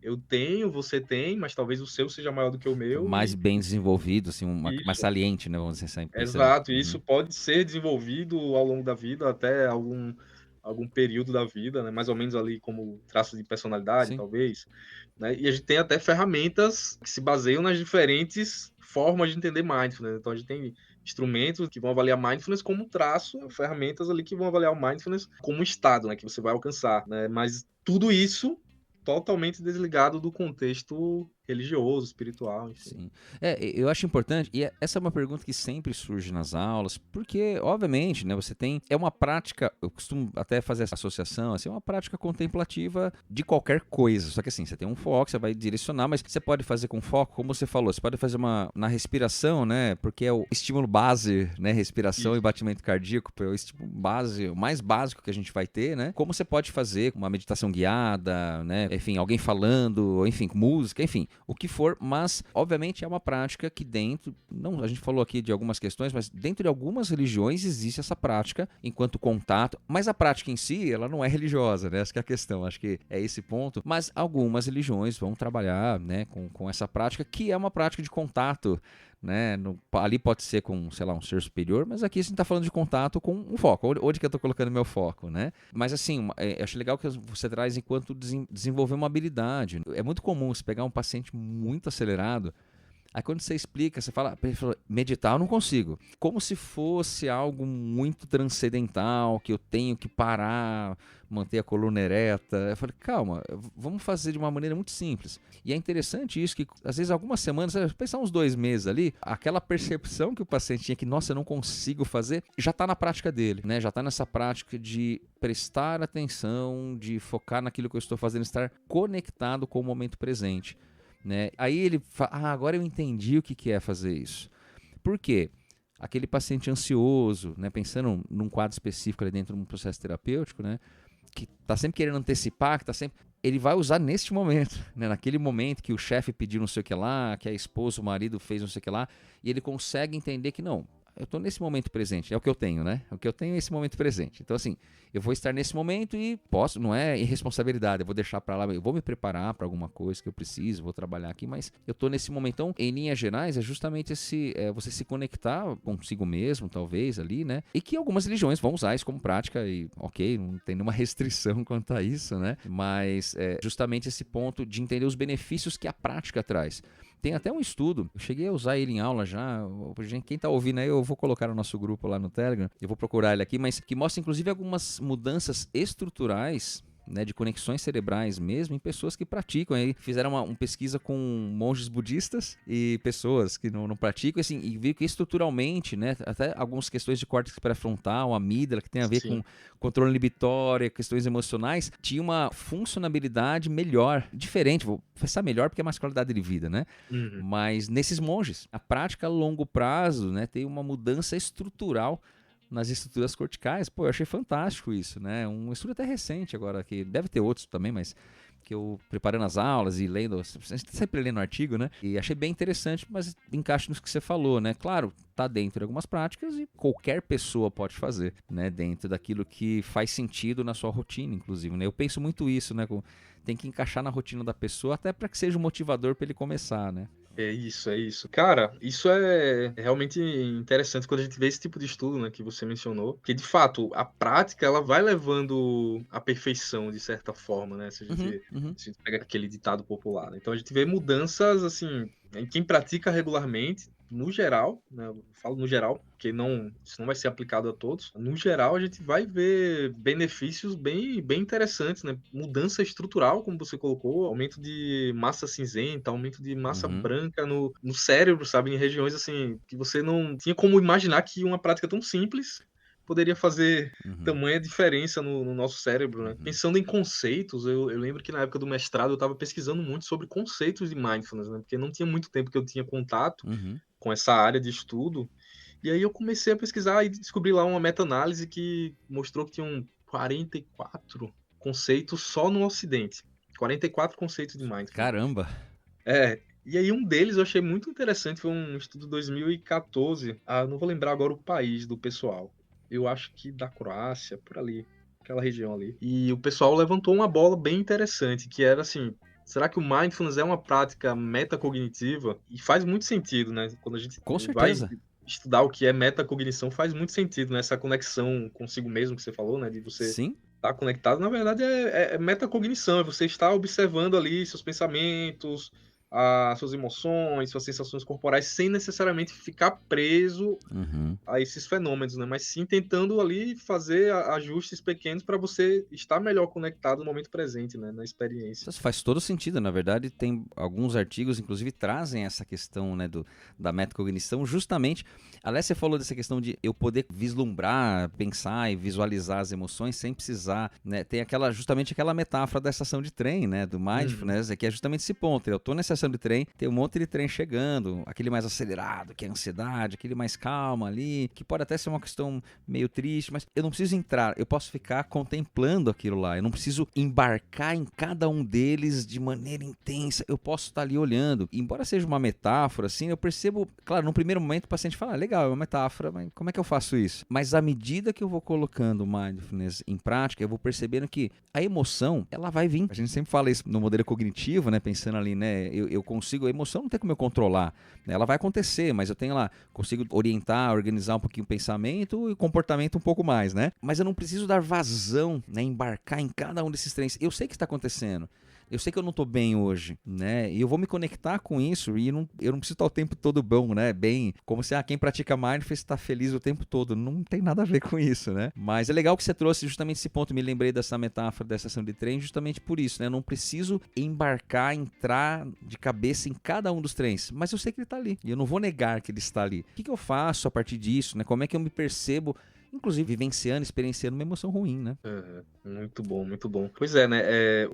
C: eu tenho, você tem, mas talvez o seu seja maior do que o meu
B: Mais
C: e
B: bem desenvolvido, assim, mais
C: isso.
B: saliente, né, vamos dizer assim, pensando.
C: Exato, e
B: Uhum.
C: isso pode ser desenvolvido ao longo da vida, até algum período da vida, né, mais ou menos ali como traço de personalidade,
B: Sim.
C: talvez, né, e a gente tem até ferramentas que se baseiam nas diferentes formas de entender mindfulness. Então a gente tem instrumentos que vão avaliar mindfulness como traço, ferramentas ali que vão avaliar o mindfulness como estado, né, que você vai alcançar, né, mas tudo isso totalmente desligado do contexto religioso, espiritual, enfim.
B: Sim. Eu acho importante, e essa é uma pergunta que sempre surge nas aulas, porque, obviamente, né, você tem. É uma prática, eu costumo até fazer essa associação, assim, é uma prática contemplativa de qualquer coisa. Só que assim, você tem um foco, você vai direcionar, mas você pode fazer com foco, como você falou, você pode fazer na respiração, né? Porque é o estímulo base, né? Respiração e
C: Isso.
B: batimento cardíaco, é o estímulo base, o mais básico que a gente vai ter, né? Como você pode fazer uma meditação guiada, né? Enfim, alguém falando, enfim, com música, enfim, o que for. Mas, obviamente, é uma prática que dentro, não, a gente falou aqui de algumas questões, mas dentro de algumas religiões existe essa prática enquanto contato, mas a prática em si, ela não é religiosa, né? Essa que é a questão, acho que é esse ponto, mas algumas religiões vão trabalhar, né, com essa prática, que é uma prática de contato, né? Ali pode ser com, sei lá, um ser superior, mas aqui a gente está falando de contato com um foco. Onde que eu estou colocando meu foco, né? Mas assim, acho legal que você traz enquanto desenvolver uma habilidade. É muito comum você pegar um paciente muito acelerado. Aí quando você explica, você fala, meditar eu não consigo. Como se fosse algo muito transcendental, que eu tenho que parar, manter a coluna ereta. Eu falei, calma, vamos fazer de uma maneira muito simples. E é interessante isso, que às vezes algumas semanas, pensar uns 2 meses ali, aquela percepção que o paciente tinha que, nossa, eu não consigo fazer, já está na prática dele, né? Já está nessa prática de prestar atenção, de focar naquilo que eu estou fazendo, estar conectado com o momento presente. Né? Aí ele fala, agora eu entendi o que é fazer isso. Por quê? Aquele paciente ansioso, né, pensando num quadro específico ali dentro de um processo terapêutico, né, que está sempre querendo antecipar, que tá sempre... ele vai usar neste momento, né, naquele momento que o chefe pediu não sei o que lá, que a esposa, o marido fez não sei o que lá, e ele consegue entender que não, eu estou nesse momento presente, é o que eu tenho, né? O que eu tenho é esse momento presente. Então, assim, eu vou estar nesse momento e posso, não é irresponsabilidade, eu vou deixar para lá, eu vou me preparar para alguma coisa que eu preciso, vou trabalhar aqui, mas eu estou nesse momento. Então, em linhas gerais, é justamente você se conectar consigo mesmo, talvez, ali, né? E que algumas religiões vão usar isso como prática e, ok, não tem nenhuma restrição quanto a isso, né? Mas é justamente esse ponto de entender os benefícios que a prática traz. Tem até um estudo, eu cheguei a usar ele em aula já, quem tá ouvindo aí eu vou colocar no nosso grupo lá no Telegram, eu vou procurar ele aqui, mas que mostra inclusive algumas mudanças estruturais, né, de conexões cerebrais mesmo em pessoas que praticam. Aí fizeram uma pesquisa com monges budistas e pessoas que não praticam, assim, e viram que estruturalmente, né, até algumas questões de córtex pré-frontal, amígdala, que tem a ver
C: Sim.
B: com controle inibitório, questões emocionais, tinha uma funcionabilidade melhor, diferente, vou pensar melhor porque é mais qualidade de vida, né?
C: Uhum.
B: Mas nesses monges, a prática a longo prazo, né, tem uma mudança estrutural nas estruturas corticais. Pô, eu achei fantástico isso, né? Um estudo até recente agora, que deve ter outros também, mas que eu preparando as aulas e lendo, sempre lendo artigo, né? E achei bem interessante, mas encaixa nisso que você falou, né? Claro, tá dentro de algumas práticas e qualquer pessoa pode fazer, né? Dentro daquilo que faz sentido na sua rotina, inclusive, né? Eu penso muito isso, né? Tem que encaixar na rotina da pessoa, até para que seja um motivador para ele começar, né?
C: É isso, é isso. Cara, isso é realmente interessante quando a gente vê esse tipo de estudo, né, que você mencionou, porque de fato a prática ela vai levando à perfeição de certa forma, né? Se a gente,
B: Uhum.
C: se a gente pega aquele ditado popular, né? Então a gente vê mudanças assim em quem pratica regularmente, no geral, né, eu falo no geral, porque isso não vai ser aplicado a todos. No geral, a gente vai ver benefícios bem, bem interessantes, né? Mudança estrutural, como você colocou, aumento de massa cinzenta, aumento de massa branca no cérebro, sabe? Em regiões assim que você não tinha como imaginar que uma prática tão simples poderia fazer tamanha diferença no nosso cérebro, né? Pensando em conceitos, eu lembro que na época do mestrado eu estava pesquisando muito sobre conceitos de mindfulness, né? Porque não tinha muito tempo que eu tinha contato com essa área de estudo. E aí eu comecei a pesquisar e descobri lá uma meta-análise que mostrou que tinham 44 conceitos só no Ocidente. 44 conceitos de mindfulness.
B: Caramba!
C: E aí um deles eu achei muito interessante, foi um estudo de 2014. Não vou lembrar agora o país do pessoal. Eu acho que da Croácia, por ali, aquela região ali. E o pessoal levantou uma bola bem interessante, que era assim, será que o mindfulness é uma prática metacognitiva? E faz muito sentido, né? Quando a gente
B: Com
C: vai
B: certeza.
C: estudar o que é metacognição, faz muito sentido, né? Essa conexão consigo mesmo que você falou, né? De você
B: Sim.
C: estar conectado, na verdade é metacognição, é você estar observando ali seus pensamentos, as suas emoções, suas sensações corporais, sem necessariamente ficar preso a esses fenômenos, né? Mas sim tentando ali fazer ajustes pequenos para você estar melhor conectado no momento presente, né? Na experiência.
B: Isso faz todo sentido, na verdade, tem alguns artigos, inclusive, trazem essa questão, né, da metacognição, justamente. Aliás, você falou dessa questão de eu poder vislumbrar, pensar e visualizar as emoções sem precisar, né? Tem justamente aquela metáfora da estação de trem, né, do mindfulness, que é justamente esse ponto. Eu tô na estação de trem, tem um monte de trem chegando, aquele mais acelerado, que é a ansiedade, aquele mais calma ali, que pode até ser uma questão meio triste, mas eu não preciso entrar, eu posso ficar contemplando aquilo lá, eu não preciso embarcar em cada um deles de maneira intensa, eu posso estar ali olhando. Embora seja uma metáfora, assim, eu percebo, claro, no primeiro momento o paciente fala, legal, é uma metáfora, mas como é que eu faço isso? Mas à medida que eu vou colocando o mindfulness em prática, eu vou percebendo que a emoção, ela vai vir. A gente sempre fala isso no modelo cognitivo, né, pensando ali, né, eu consigo, a emoção não tem como eu controlar, né, ela vai acontecer, mas eu tenho lá, consigo orientar, organizar um pouquinho o pensamento e o comportamento um pouco mais, né? Mas eu não preciso dar vazão, né, embarcar em cada um desses trens. Eu sei que está acontecendo. Eu sei que eu não tô bem hoje, né? E eu vou me conectar com isso e eu não preciso estar o tempo todo bom, né? Bem, como se quem pratica mindfulness está feliz o tempo todo. Não tem nada a ver com isso, né? Mas é legal que você trouxe justamente esse ponto. Me lembrei dessa metáfora da estação de trem justamente por isso, né? Eu não preciso embarcar, entrar de cabeça em cada um dos trens. Mas eu sei que ele está ali e eu não vou negar que ele está ali. O que eu faço a partir disso, né? Como é que eu me percebo, inclusive vivenciando, experienciando uma emoção ruim, né?
C: Muito bom, muito bom. Pois é, né?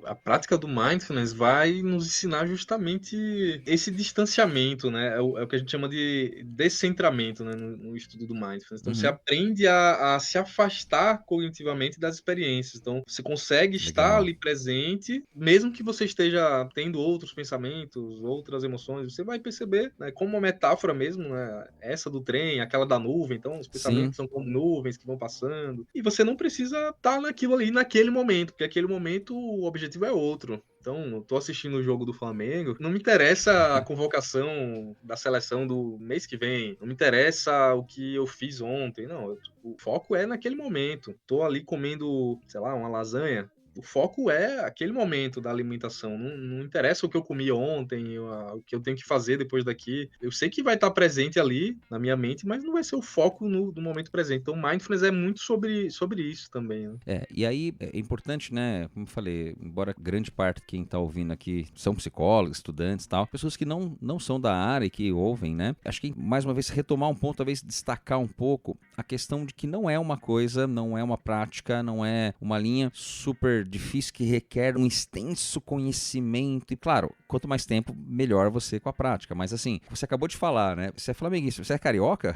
C: A prática do mindfulness vai nos ensinar justamente esse distanciamento, né? É o que a gente chama de descentramento, né? No estudo do mindfulness. Então, você aprende a se afastar cognitivamente das experiências. Então, você consegue estar ali presente, mesmo que você esteja tendo outros pensamentos, outras emoções. Você vai perceber, né? Como uma metáfora mesmo, né? Essa do trem, aquela da nuvem. Então, os pensamentos são como nuvens que vão passando. E você não precisa estar naquilo ali, naquele momento, porque aquele momento o objetivo é outro. Então, eu tô assistindo o jogo do Flamengo, não me interessa a convocação da seleção do mês que vem, não me interessa o que eu fiz ontem, não. O foco é naquele momento. Tô ali comendo, sei lá, uma lasanha. O foco é aquele momento da alimentação. Não interessa o que eu comi ontem, o que eu tenho que fazer depois daqui. Eu sei que vai estar presente ali na minha mente, mas não vai ser o foco no momento presente. Então, mindfulness é muito sobre isso também, né?
B: E aí é importante, né? Como eu falei, embora grande parte de quem está ouvindo aqui são psicólogos, estudantes e tal, pessoas que não são da área e que ouvem, né? Acho que, mais uma vez, retomar um ponto, talvez destacar um pouco a questão de que não é uma coisa, não é uma prática, não é uma linha super difícil que requer um extenso conhecimento. E claro, quanto mais tempo, melhor você com a prática. Mas assim, você acabou de falar, né? Você é flamenguista, você é carioca?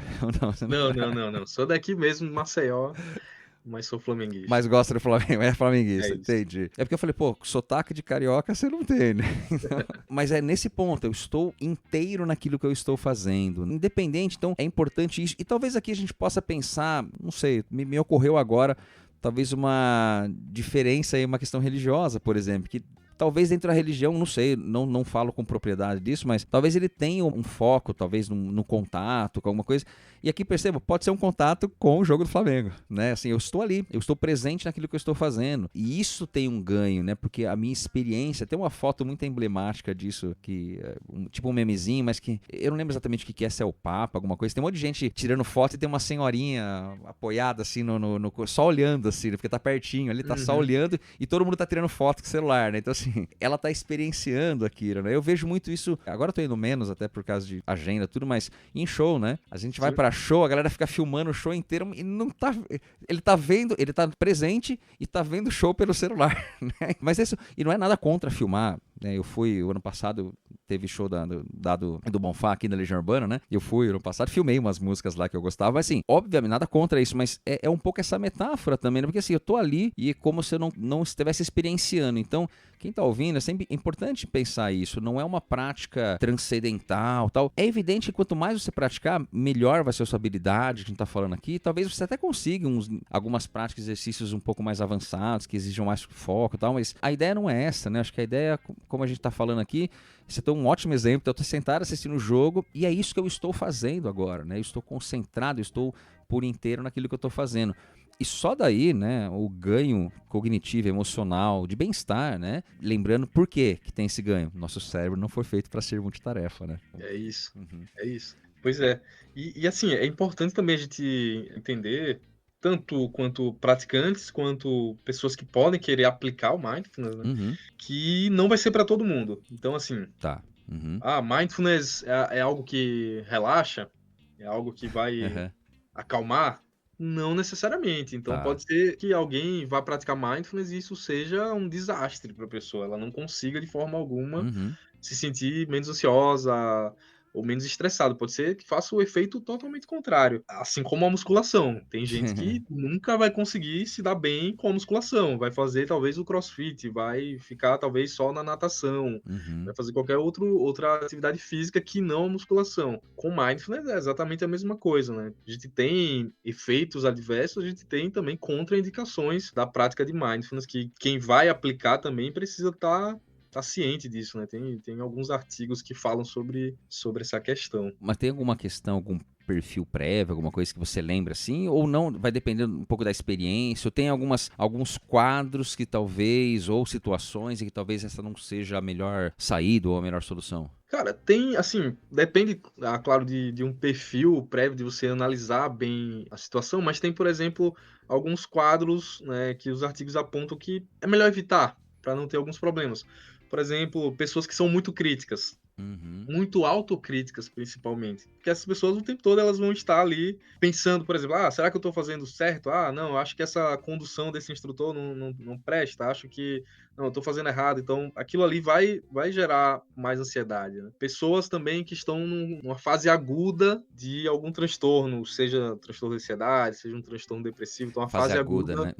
C: Não. Sou daqui mesmo, Maceió. Mas sou flamenguista.
B: Mas gosta do Flamengo, é flamenguista,
C: É
B: entendi. É porque eu falei, pô, sotaque de carioca você não tem, né? Mas é nesse ponto, eu estou inteiro naquilo que eu estou fazendo. Independente, então é importante isso. E talvez aqui a gente possa pensar, não sei, me ocorreu agora, talvez uma diferença aí, uma questão religiosa, por exemplo, que talvez dentro da religião, não sei, não falo com propriedade disso, mas talvez ele tenha um foco, talvez no contato, com alguma coisa. E aqui perceba, pode ser um contato com o jogo do Flamengo, né? Assim, eu estou ali, eu estou presente naquilo que eu estou fazendo. E isso tem um ganho, né? Porque a minha experiência, tem uma foto muito emblemática disso, que tipo um memezinho, mas que eu não lembro exatamente o que é, se é o Papa, alguma coisa. Tem um monte de gente tirando foto e tem uma senhorinha apoiada assim, só olhando assim, né? Porque tá pertinho ali, tá só olhando e todo mundo tá tirando foto com o celular, né? Então assim, ela tá experienciando aquilo, né? Eu vejo muito isso, agora eu tô indo menos até por causa de agenda e tudo, mas em show, né? A gente vai pra show, a galera fica filmando o show inteiro e não tá... Ele tá vendo, ele tá presente e tá vendo o show pelo celular, né? Mas isso, e não é nada contra filmar, né? Eu fui, o ano passado, teve show do Bonfá aqui na Legião Urbana, né? Eu fui ano passado, filmei umas músicas lá que eu gostava, mas assim, obviamente, nada contra isso, mas é um pouco essa metáfora também, né? Porque assim, eu tô ali e é como se eu não estivesse experienciando. Então, quem tá ouvindo, é sempre importante pensar isso. Não é uma prática transcendental, tal. É evidente que quanto mais você praticar, melhor vai ser a sua habilidade, que a gente tá falando aqui. Talvez você até consiga algumas práticas, exercícios um pouco mais avançados, que exijam mais foco e tal, mas a ideia não é essa, né? Acho que a ideia, como a gente tá falando aqui, você tem um ótimo exemplo, eu tô sentado assistindo o jogo e é isso que eu estou fazendo agora, né? Eu estou concentrado, eu estou por inteiro naquilo que eu estou fazendo. E só daí, né, o ganho cognitivo, emocional, de bem-estar, né? Lembrando por quê que tem esse ganho. Nosso cérebro não foi feito para ser multitarefa, né?
C: É isso, é isso. Pois é. E assim, é importante também a gente entender, tanto quanto praticantes, quanto pessoas que podem querer aplicar o Mindfulness, né? Que não vai ser para todo mundo. Então, assim,
B: Tá.
C: Mindfulness é algo que relaxa? É algo que vai acalmar? Não necessariamente. Então,
B: Tá.
C: pode ser que alguém vá praticar Mindfulness e isso seja um desastre para a pessoa. Ela não consiga, de forma alguma, se sentir menos ansiosa ou menos estressado. Pode ser que faça o efeito totalmente contrário. Assim como a musculação. Tem gente que nunca vai conseguir se dar bem com a musculação. Vai fazer talvez o CrossFit, vai ficar talvez só na natação, vai fazer qualquer outra atividade física que não a musculação. Com Mindfulness é exatamente a mesma coisa, né? A gente tem efeitos adversos, a gente tem também contraindicações da prática de Mindfulness, que quem vai aplicar também precisa estar ciente disso, né? Tem alguns artigos que falam sobre essa questão.
B: Mas tem alguma questão, algum perfil prévio, alguma coisa que você lembra assim? Ou não? Vai depender um pouco da experiência? Ou tem alguns quadros que talvez, ou situações em que talvez essa não seja a melhor saída ou a melhor solução?
C: Cara, tem, assim, depende, claro, de um perfil prévio, de você analisar bem a situação, mas tem, por exemplo, alguns quadros, né, que os artigos apontam que é melhor evitar, para não ter alguns problemas. Por exemplo, pessoas que são muito críticas, muito autocríticas, principalmente. Porque essas pessoas, o tempo todo, elas vão estar ali pensando, por exemplo, será que eu estou fazendo certo? Não, acho que essa condução desse instrutor não presta, acho que não, eu estou fazendo errado. Então, aquilo ali vai gerar mais ansiedade, né? Pessoas também que estão numa fase aguda de algum transtorno, seja transtorno de ansiedade, seja um transtorno depressivo, então a fase aguda,
B: né?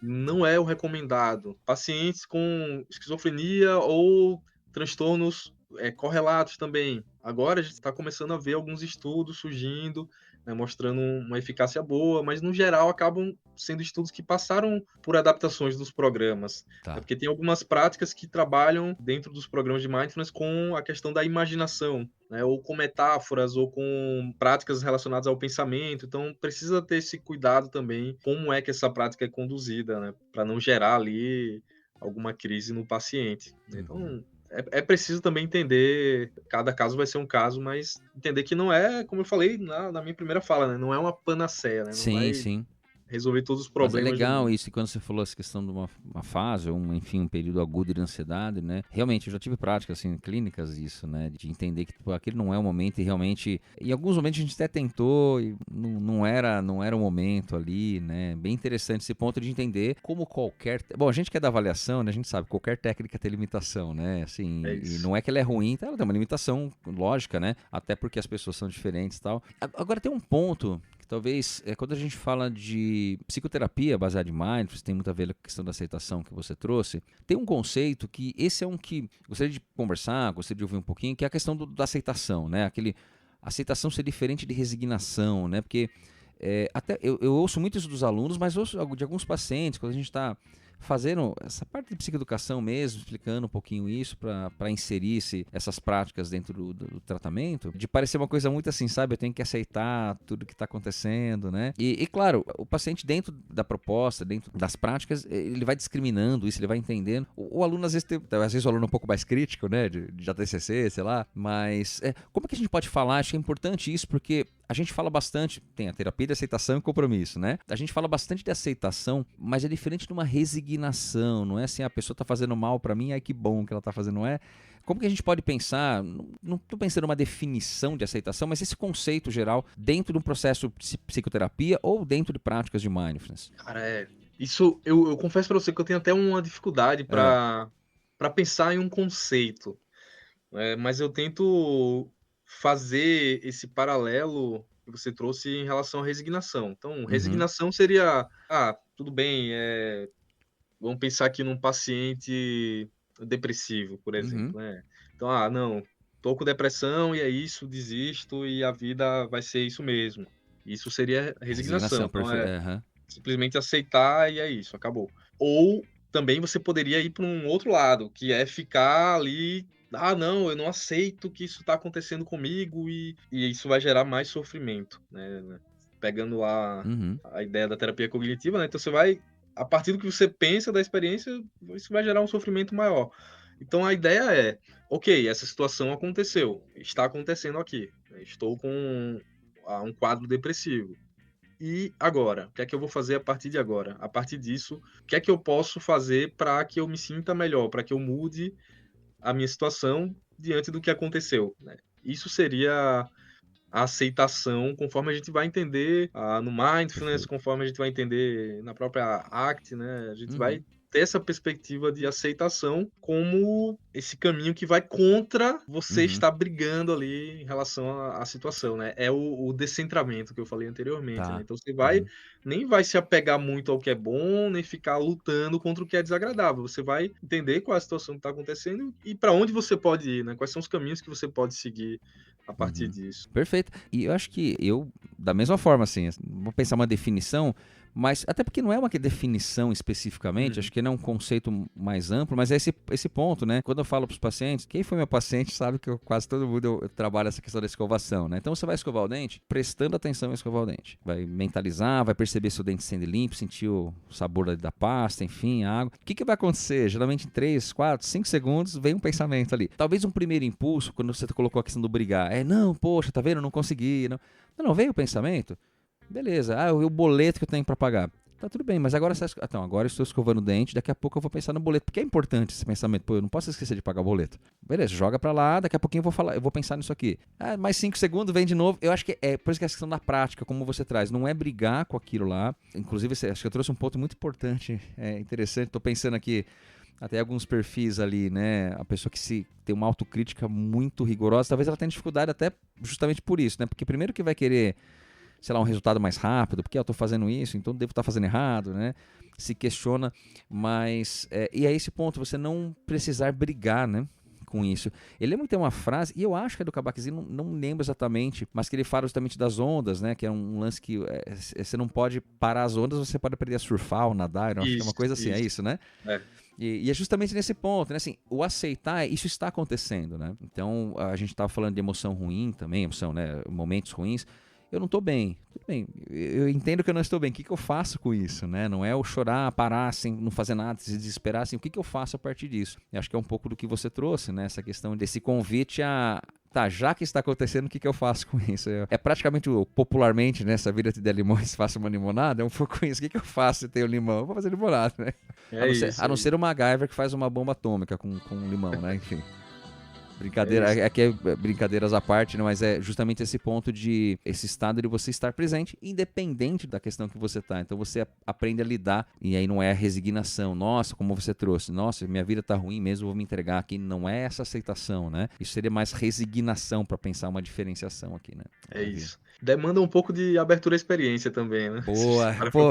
C: Não é o recomendado. Pacientes com esquizofrenia ou transtornos correlatos também. Agora a gente está começando a ver alguns estudos surgindo, né, mostrando uma eficácia boa, mas no geral acabam sendo estudos que passaram por adaptações dos programas.
B: Tá.
C: Porque tem algumas práticas que trabalham dentro dos programas de Mindfulness com a questão da imaginação, né, ou com metáforas, ou com práticas relacionadas ao pensamento. Então precisa ter esse cuidado também, como é que essa prática é conduzida, né, para não gerar ali alguma crise no paciente. Então é preciso também entender, cada caso vai ser um caso, mas entender que não é, como eu falei na minha primeira fala, né? Não é uma panaceia, né? Não vai resolver todos os problemas.
B: Mas é legal isso, e quando você falou essa questão de uma fase, ou um período agudo de ansiedade, né? Realmente, eu já tive práticas, assim, clínicas disso, né? De entender que aquele não é o momento e realmente... Em alguns momentos a gente até tentou e não era o momento ali, né? Bem interessante esse ponto de entender como qualquer... Bom, a gente que é da avaliação, né? A gente sabe, qualquer técnica tem limitação, né? Assim, e não é que ela é ruim, ela tem uma limitação lógica, né? Até porque as pessoas são diferentes e tal. Agora tem um ponto... Talvez, quando a gente fala de psicoterapia baseada em mindfulness, tem muito a ver com a questão da aceitação que você trouxe, tem um conceito que esse é um que gostaria de conversar, gostaria de ouvir um pouquinho, que é a questão da aceitação, né? Aceitação ser diferente de resignação, né? Porque até eu ouço muito isso dos alunos, mas ouço de alguns pacientes, quando a gente está fazendo essa parte de psicoeducação mesmo, explicando um pouquinho isso para inserir essas práticas dentro do tratamento, de parecer uma coisa muito assim, sabe? Eu tenho que aceitar tudo que está acontecendo, né? E claro, o paciente dentro da proposta, dentro das práticas, ele vai discriminando isso, ele vai entendendo. O aluno, às vezes o aluno é um pouco mais crítico, né? De ATCC, sei lá, mas como é que a gente pode falar? Acho que é importante isso, porque a gente fala bastante, tem a terapia de aceitação e compromisso, né? A gente fala bastante de aceitação, mas é diferente de uma resignação, não é assim, a pessoa tá fazendo mal pra mim, ai que bom que ela tá fazendo, não é? Como que a gente pode pensar, não tô pensando numa definição de aceitação, mas esse conceito geral dentro de um processo de psicoterapia ou dentro de práticas de mindfulness?
C: Cara, isso eu confesso pra você que eu tenho até uma dificuldade pra pensar em um conceito, mas eu tento fazer esse paralelo que você trouxe em relação à resignação. Então, resignação seria, tudo bem, vamos pensar aqui num paciente depressivo, por exemplo, né? Então, não, tô com depressão e é isso, desisto e a vida vai ser isso mesmo. Isso seria resignação. Então,
B: perfeito.
C: simplesmente aceitar e é isso, acabou. Ou também você poderia ir para um outro lado, que é ficar ali, não, eu não aceito que isso está acontecendo comigo e isso vai gerar mais sofrimento, né? Pegando lá a ideia da terapia cognitiva, né? Então você vai, a partir do que você pensa da experiência, isso vai gerar um sofrimento maior. Então a ideia é, ok, essa situação aconteceu, está acontecendo aqui, estou com um quadro depressivo. E agora? O que é que eu vou fazer a partir de agora? A partir disso, o que é que eu posso fazer para que eu me sinta melhor, para que eu mude a minha situação diante do que aconteceu, né? Isso seria a aceitação, conforme a gente vai entender no Mindfulness, conforme a gente vai entender na própria ACT, né? A gente vai ter essa perspectiva de aceitação como esse caminho que vai contra você estar brigando ali em relação à situação, né? É o descentramento que eu falei anteriormente, né? Então você nem vai se apegar muito ao que é bom, nem ficar lutando contra o que é desagradável. Você vai entender qual é a situação que está acontecendo e para onde você pode ir, né? Quais são os caminhos que você pode seguir a partir disso.
B: Perfeito. E eu acho que da mesma forma, assim, vou pensar uma definição, mas até porque não é uma definição especificamente, acho que não é um conceito mais amplo, mas é esse ponto, né? Quando eu falo para os pacientes, quem foi meu paciente sabe que quase todo mundo eu trabalho essa questão da escovação, né? Então você vai escovar o dente prestando atenção em escovar o dente. Vai mentalizar, vai perceber se o dente sendo limpo, sentir o sabor da pasta, enfim, a água. O que vai acontecer? Geralmente em 3, 4, 5 segundos vem um pensamento ali. Talvez um primeiro impulso, quando você colocou a questão do brigar, não, poxa, tá vendo? Não consegui. Não, veio o pensamento. Beleza, o boleto que eu tenho para pagar. Tá tudo bem, mas agora agora eu estou escovando o dente, daqui a pouco eu vou pensar no boleto, porque é importante esse pensamento. Pô, eu não posso esquecer de pagar o boleto. Beleza, joga para lá, daqui a pouquinho eu vou pensar nisso aqui. Mais 5 segundos, vem de novo. Eu acho que por isso que é a questão da prática, como você traz, não é brigar com aquilo lá. Inclusive, acho que eu trouxe um ponto muito importante, interessante. Tô pensando aqui até alguns perfis ali, né? A pessoa que tem uma autocrítica muito rigorosa, talvez ela tenha dificuldade até justamente por isso, né? Porque primeiro que vai querer, sei lá, um resultado mais rápido, porque eu tô fazendo isso, então devo estar fazendo errado, né? Se questiona, mas... e é esse ponto, você não precisar brigar, né? Com isso. Eu lembro que tem uma frase, e eu acho que é do Kabat-Zinn, não lembro exatamente, mas que ele fala justamente das ondas, né? Que é um lance que você não pode parar as ondas, você pode aprender a surfar ou nadar, acho que é uma coisa assim, é isso, né? E é justamente nesse ponto, né? Assim, o aceitar, isso está acontecendo, né? Então, a gente estava falando de emoção ruim também, né? Momentos ruins. Eu não estou bem, tudo bem, eu entendo que eu não estou bem, o que eu faço com isso, né? Não é o chorar, parar, sem não fazer nada, se desesperar, assim, o que eu faço a partir disso? Eu acho que é um pouco do que você trouxe, né? Essa questão desse convite já que está acontecendo, o que eu faço com isso? É praticamente, popularmente, né? Se a vida te der limões, faça uma limonada, é um pouco isso. O que eu faço se tem o limão? Eu vou fazer limonada, né? A não ser o MacGyver que faz uma bomba atômica com limão, né? Enfim. Brincadeiras à parte, né? Mas é justamente esse ponto esse estado de você estar presente, independente da questão que você tá. Então você aprende a lidar, e aí não é a resignação. Nossa, como você trouxe, nossa, minha vida tá ruim mesmo, vou me entregar aqui. Não é essa aceitação, né? Isso seria mais resignação para pensar uma diferenciação aqui, né?
C: Isso. Demanda um pouco de abertura à experiência também, né?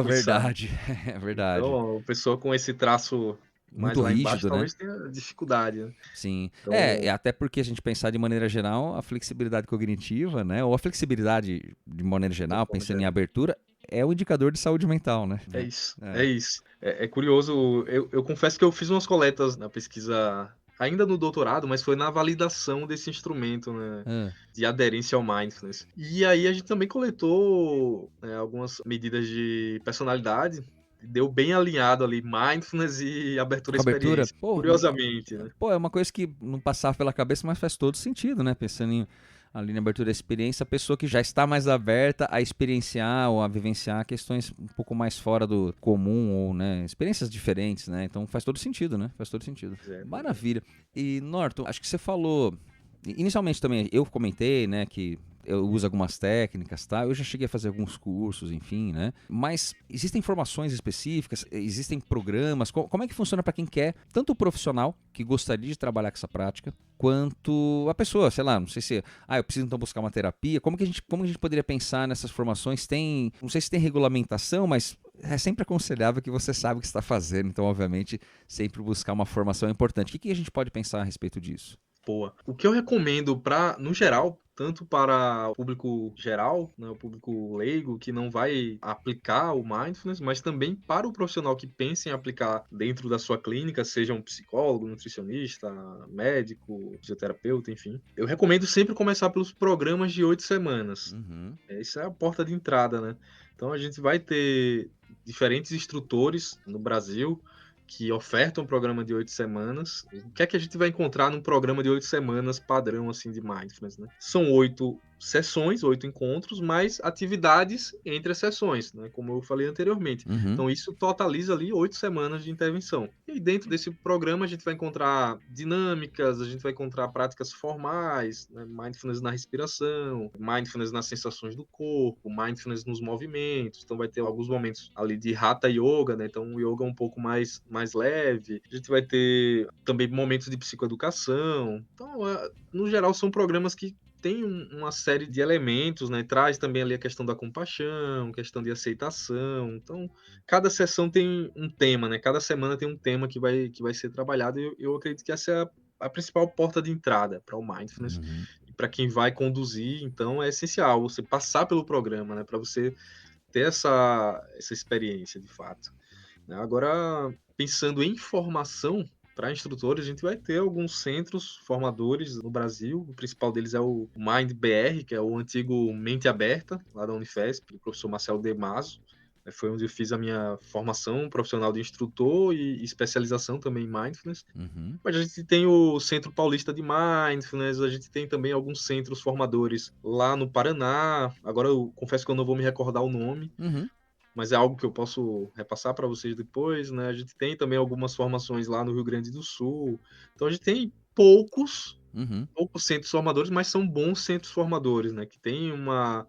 B: Verdade. É verdade.
C: Então, a pessoa com esse traço mais
B: muito
C: lá
B: rígido,
C: embaixo,
B: né?
C: talvez tenha dificuldade, né?
B: Sim.
C: Então...
B: até porque a gente pensar de maneira geral, a flexibilidade cognitiva, né? Ou a flexibilidade de maneira geral, pensando em abertura, é um indicador de saúde mental, né?
C: É isso, é isso. É curioso, eu confesso que eu fiz umas coletas na pesquisa, ainda no doutorado, mas foi na validação desse instrumento, né, de aderência ao mindfulness. E aí a gente também coletou algumas medidas de personalidade, deu bem alinhado ali, mindfulness e abertura à
B: Abertura,
C: experiência, curiosamente, né?
B: Pô, é uma coisa que não passava pela cabeça, mas faz todo sentido, né? Pensando ali na abertura da experiência, a pessoa que já está mais aberta a experienciar ou a vivenciar questões um pouco mais fora do comum ou, né, experiências diferentes, né? Então faz todo sentido, né? Faz todo sentido. Maravilha. E, Norton, acho que você falou... Inicialmente também, eu comentei, né, que eu uso algumas técnicas, tá? Eu já cheguei a fazer alguns cursos, enfim, né? Mas existem informações específicas, existem programas, como é que funciona para quem quer, tanto o profissional que gostaria de trabalhar com essa prática, quanto a pessoa, sei lá, não sei se, eu preciso então buscar uma terapia, como a gente poderia pensar nessas formações? Não sei se tem regulamentação, mas é sempre aconselhável que você saiba o que está fazendo, então, obviamente, sempre buscar uma formação é importante. O que a gente pode pensar a respeito disso?
C: Boa. O que eu recomendo no geral, tanto para o público geral, né, o público leigo, que não vai aplicar o mindfulness, mas também para o profissional que pensa em aplicar dentro da sua clínica, seja um psicólogo, nutricionista, médico, fisioterapeuta, enfim. Eu recomendo sempre começar pelos programas de 8 semanas. Essa é a porta de entrada, né? Então a gente vai ter diferentes instrutores no Brasil que ofertam um programa de 8 semanas. O que é que a gente vai encontrar num programa de 8 semanas padrão assim de mindfulness, né? São 8 sessões, 8 encontros, mais atividades entre as sessões, né? Como eu falei anteriormente. Então isso totaliza ali 8 semanas de intervenção. E dentro desse programa a gente vai encontrar dinâmicas, a gente vai encontrar práticas formais, né? Mindfulness na respiração, mindfulness nas sensações do corpo, mindfulness nos movimentos. Então vai ter alguns momentos ali de Hatha Yoga, né? Então um yoga um pouco mais leve. A gente vai ter também momentos de psicoeducação. Então, no geral, são programas que tem uma série de elementos, né? Traz também ali a questão da compaixão, questão de aceitação. Então, cada sessão tem um tema, né? Cada semana tem um tema que vai ser trabalhado. E eu acredito que essa é a principal porta de entrada para o mindfulness. E para quem vai conduzir, então, é essencial você passar pelo programa, né? Para você ter essa experiência, de fato. Agora, pensando em formação, para instrutores, a gente vai ter alguns centros formadores no Brasil. O principal deles é o MindBR, que é o antigo Mente Aberta, lá da Unifesp, do professor Marcelo Demaso. Foi onde eu fiz a minha formação profissional de instrutor e especialização também em Mindfulness. Mas a gente tem o Centro Paulista de Mindfulness, a gente tem também alguns centros formadores lá no Paraná. Agora eu confesso que eu não vou me recordar o nome, mas é algo que eu posso repassar para vocês depois, né? A gente tem também algumas formações lá no Rio Grande do Sul. Então a gente tem poucos centros formadores, mas são bons centros formadores, né? Que tem uma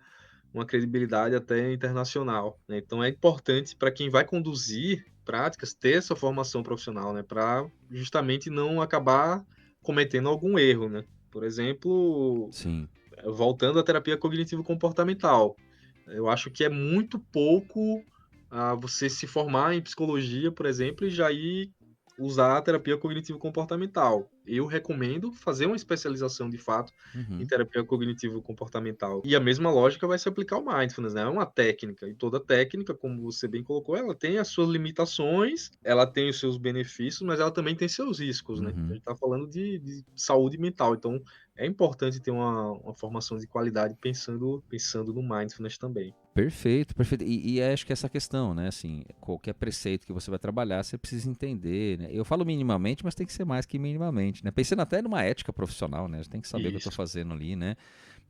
C: credibilidade até internacional, né? Então é importante para quem vai conduzir práticas ter essa formação profissional, né? Para justamente não acabar cometendo algum erro, né? Por exemplo, voltando à terapia cognitivo-comportamental. Eu acho que é muito pouco você se formar em psicologia, por exemplo, e já ir usar a terapia cognitivo-comportamental. Eu recomendo fazer uma especialização, de fato, em terapia cognitivo-comportamental. E a mesma lógica vai se aplicar ao mindfulness, né? É uma técnica, e toda técnica, como você bem colocou, ela tem as suas limitações, ela tem os seus benefícios, mas ela também tem seus riscos, né? A gente está falando de saúde mental, então é importante ter uma formação de qualidade pensando no mindfulness também.
B: Perfeito, perfeito. E acho que essa questão, né? Assim, qualquer preceito que você vai trabalhar, você precisa entender, né? Eu falo minimamente, mas tem que ser mais que minimamente, né? Pensando até numa ética profissional, né? Você tem que saber o que eu estou fazendo ali, né?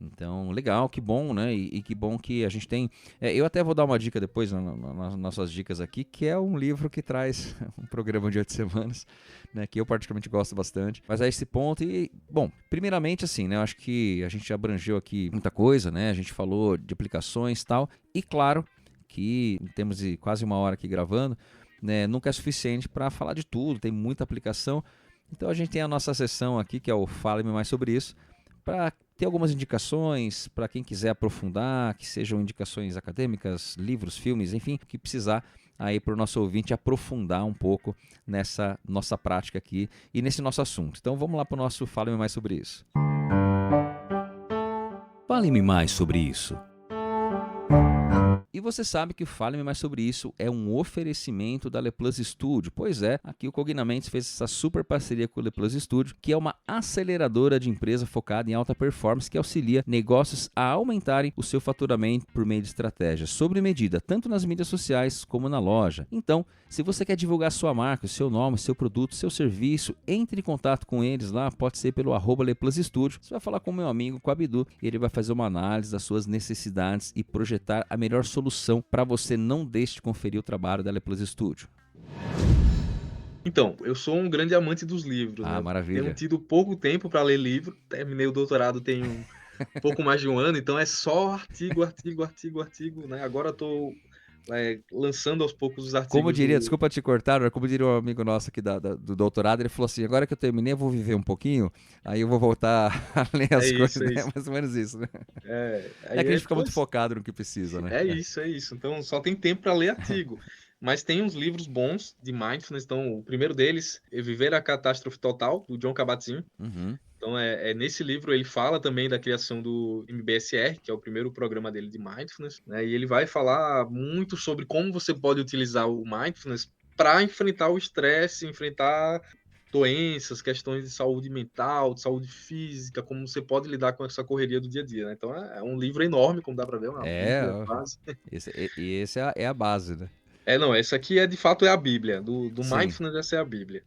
B: Então, legal, que bom, né? E que bom que a gente tem... eu até vou dar uma dica depois nas nossas dicas aqui, que é um livro que traz um programa de 8 semanas, né? Que eu particularmente gosto bastante. Mas a esse ponto, bom, primeiramente assim, né? Eu acho que a gente abrangeu aqui muita coisa, né? A gente falou de aplicações e tal. E claro que temos quase uma hora aqui gravando, né? Nunca é suficiente para falar de tudo, tem muita aplicação. Então a gente tem a nossa sessão aqui, que é o Fale-me Mais Sobre Isso, para ter algumas indicações para quem quiser aprofundar, que sejam indicações acadêmicas, livros, filmes, enfim, que precisar aí para o nosso ouvinte aprofundar um pouco nessa nossa prática aqui e nesse nosso assunto. Então vamos lá para o nosso Fale-me Mais Sobre Isso.
D: Fale-me mais sobre isso.
B: E você sabe que o Fale-me Mais Sobre Isso é um oferecimento da Leplus Studio. Pois é, aqui o Cognamentos fez essa super parceria com o Leplus Studio, que é uma aceleradora de empresa focada em alta performance que auxilia negócios a aumentarem o seu faturamento por meio de estratégias sob medida, tanto nas mídias sociais como na loja. Então, se você quer divulgar sua marca, o seu nome, seu produto, seu serviço, entre em contato com eles lá, pode ser pelo @LeplusStudio. Você vai falar com o meu amigo, com o Abdu, e ele vai fazer uma análise das suas necessidades e projetar a melhor solução para você. Não deixe de conferir o trabalho da Leplus Studio.
C: Então, eu sou um grande amante dos livros, né?
B: Maravilha.
C: Tenho tido pouco tempo para ler livro, terminei o doutorado tem um pouco mais de um ano, então é só artigo, né? Agora eu tô lançando aos poucos os artigos.
B: Como diria, desculpa te cortar, como diria um amigo nosso aqui do doutorado, ele falou assim, agora que eu terminei eu vou viver um pouquinho, aí eu vou voltar a ler as coisas, né? Mais ou menos isso, né? É que a gente fica muito focado no que precisa, né?
C: É isso. Então só tem tempo para ler artigo. Mas tem uns livros bons de mindfulness. Então, o primeiro deles é Viver a Catástrofe Total, do Jon Kabat-Zinn. Então, nesse livro ele fala também da criação do MBSR, que é o primeiro programa dele de mindfulness, né? E ele vai falar muito sobre como você pode utilizar o mindfulness para enfrentar o estresse, enfrentar doenças, questões de saúde mental, de saúde física, como você pode lidar com essa correria do dia a dia, né? Então, é um livro enorme, como dá para ver, uma Bíblia, quase.
B: Esse é a base, né?
C: Não, essa aqui de fato é a Bíblia. Do Mindfulness, essa é a Bíblia.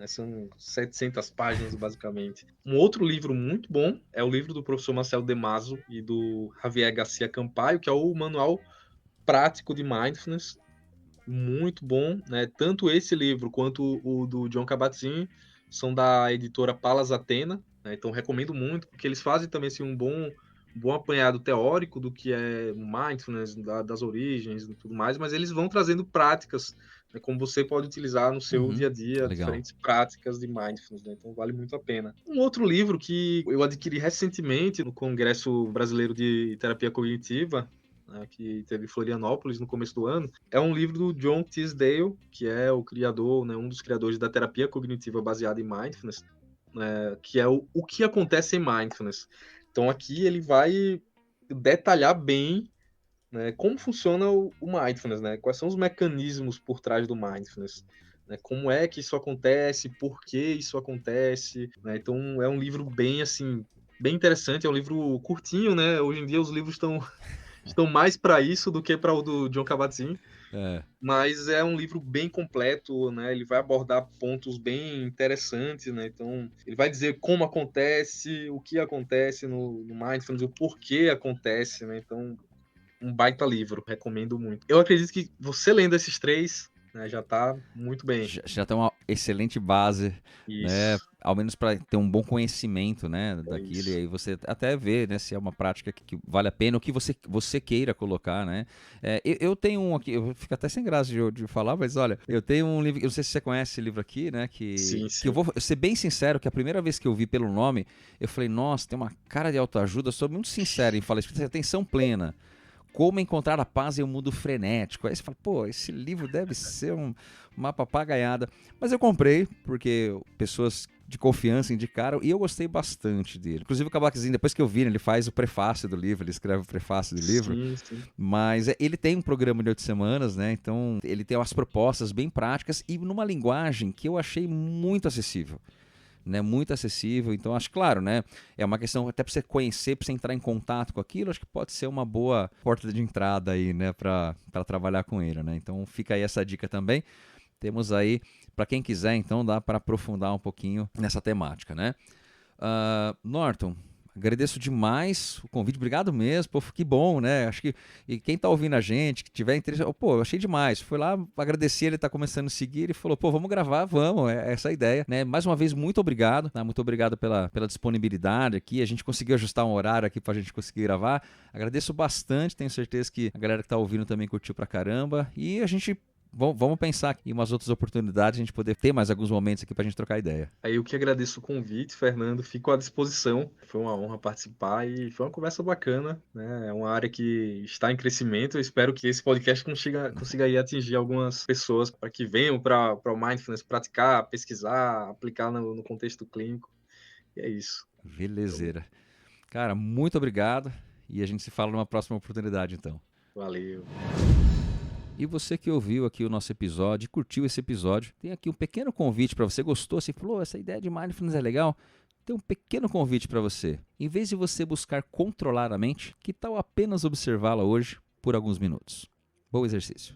C: São 700 páginas, basicamente. Um outro livro muito bom é o livro do professor Marcelo Demaso e do Javier Garcia Campaio, que é o Manual Prático de Mindfulness. Muito bom, né? Tanto esse livro quanto o do Jon Kabat-Zinn são da editora Palas Athena, né? Então recomendo muito, porque eles fazem também assim, um bom apanhado teórico do que é mindfulness, das origens e tudo mais, mas eles vão trazendo práticas, né, como você pode utilizar no seu dia a dia, diferentes práticas de mindfulness, né? Então vale muito a pena. Um outro livro que eu adquiri recentemente no Congresso Brasileiro de Terapia Cognitiva, né, que teve em Florianópolis no começo do ano, é um livro do John Tisdale, que é o criador, né, um dos criadores da terapia cognitiva baseada em mindfulness, né, que é o que acontece em mindfulness. Então aqui ele vai detalhar bem, né, como funciona o mindfulness, né? Quais são os mecanismos por trás do mindfulness, né? Como é que isso acontece, por que isso acontece, né? Então é um livro bem assim, bem interessante, é um livro curtinho, né? Hoje em dia os livros estão mais para isso do que para o do Jon Kabat-Zinn. Mas é um livro bem completo, né? Ele vai abordar pontos bem interessantes, né? Então, ele vai dizer como acontece, o que acontece no Mindfulness, o porquê acontece, né? Então, um baita livro, recomendo muito. Eu acredito que você lendo esses três, né, já tá muito bem.
B: Já tem uma excelente base, né? Ao menos para ter um bom conhecimento, né, daquilo. E aí você até vê, né, se é uma prática que vale a pena, o que você queira colocar, né? Eu tenho um aqui, eu fico até sem graça de falar, mas olha, eu tenho um livro, eu não sei se você conhece esse livro aqui, né, que eu vou ser bem sincero, que a primeira vez que eu vi pelo nome, eu falei, nossa, tem uma cara de autoajuda, eu sou muito sincero em falar isso, atenção plena. Como encontrar a paz em um mundo frenético. Aí você fala, pô, esse livro deve ser uma papagaiada. Mas eu comprei, porque pessoas de confiança indicaram, e eu gostei bastante dele. Inclusive o Kabat-Zinn, depois que eu vi, ele faz o prefácio do livro, ele escreve o prefácio do livro. Sim. Mas ele tem um programa de 8 semanas, né? Então ele tem umas propostas bem práticas e numa linguagem que eu achei muito acessível. Né, muito acessível, então acho claro, né, é uma questão até para você conhecer, para você entrar em contato com aquilo, acho que pode ser uma boa porta de entrada aí, né, para trabalhar com ele, né, então fica aí essa dica também, temos aí, para quem quiser, então dá para aprofundar um pouquinho nessa temática, né. Norton, agradeço demais o convite, obrigado mesmo, pô, que bom, né? Acho que e quem tá ouvindo a gente, que tiver interesse, pô, eu achei demais. Fui lá, agradeci, ele tá começando a seguir e falou, pô, vamos gravar, vamos, é essa a ideia, né? Mais uma vez, muito obrigado, né? Muito obrigado pela disponibilidade aqui, a gente conseguiu ajustar um horário aqui pra gente conseguir gravar. Agradeço bastante, tenho certeza que a galera que tá ouvindo também curtiu pra caramba e a gente vamos pensar em umas outras oportunidades, a gente poder ter mais alguns momentos aqui pra gente trocar ideia.
C: Aí eu que agradeço o convite, Fernando, fico à disposição. Foi uma honra participar e foi uma conversa bacana, né? É uma área que está em crescimento. Eu espero que esse podcast consiga aí atingir algumas pessoas para que venham para o Mindfulness praticar, pesquisar, aplicar no contexto clínico. E é isso.
B: Belezeira. Cara, muito obrigado e a gente se fala numa próxima oportunidade, então.
C: Valeu.
B: E você que ouviu aqui o nosso episódio, curtiu esse episódio, tem aqui um pequeno convite para você. Gostou? Você falou, essa ideia de mindfulness é legal? Tem um pequeno convite para você. Em vez de você buscar controlar a mente, que tal apenas observá-la hoje por alguns minutos? Bom exercício.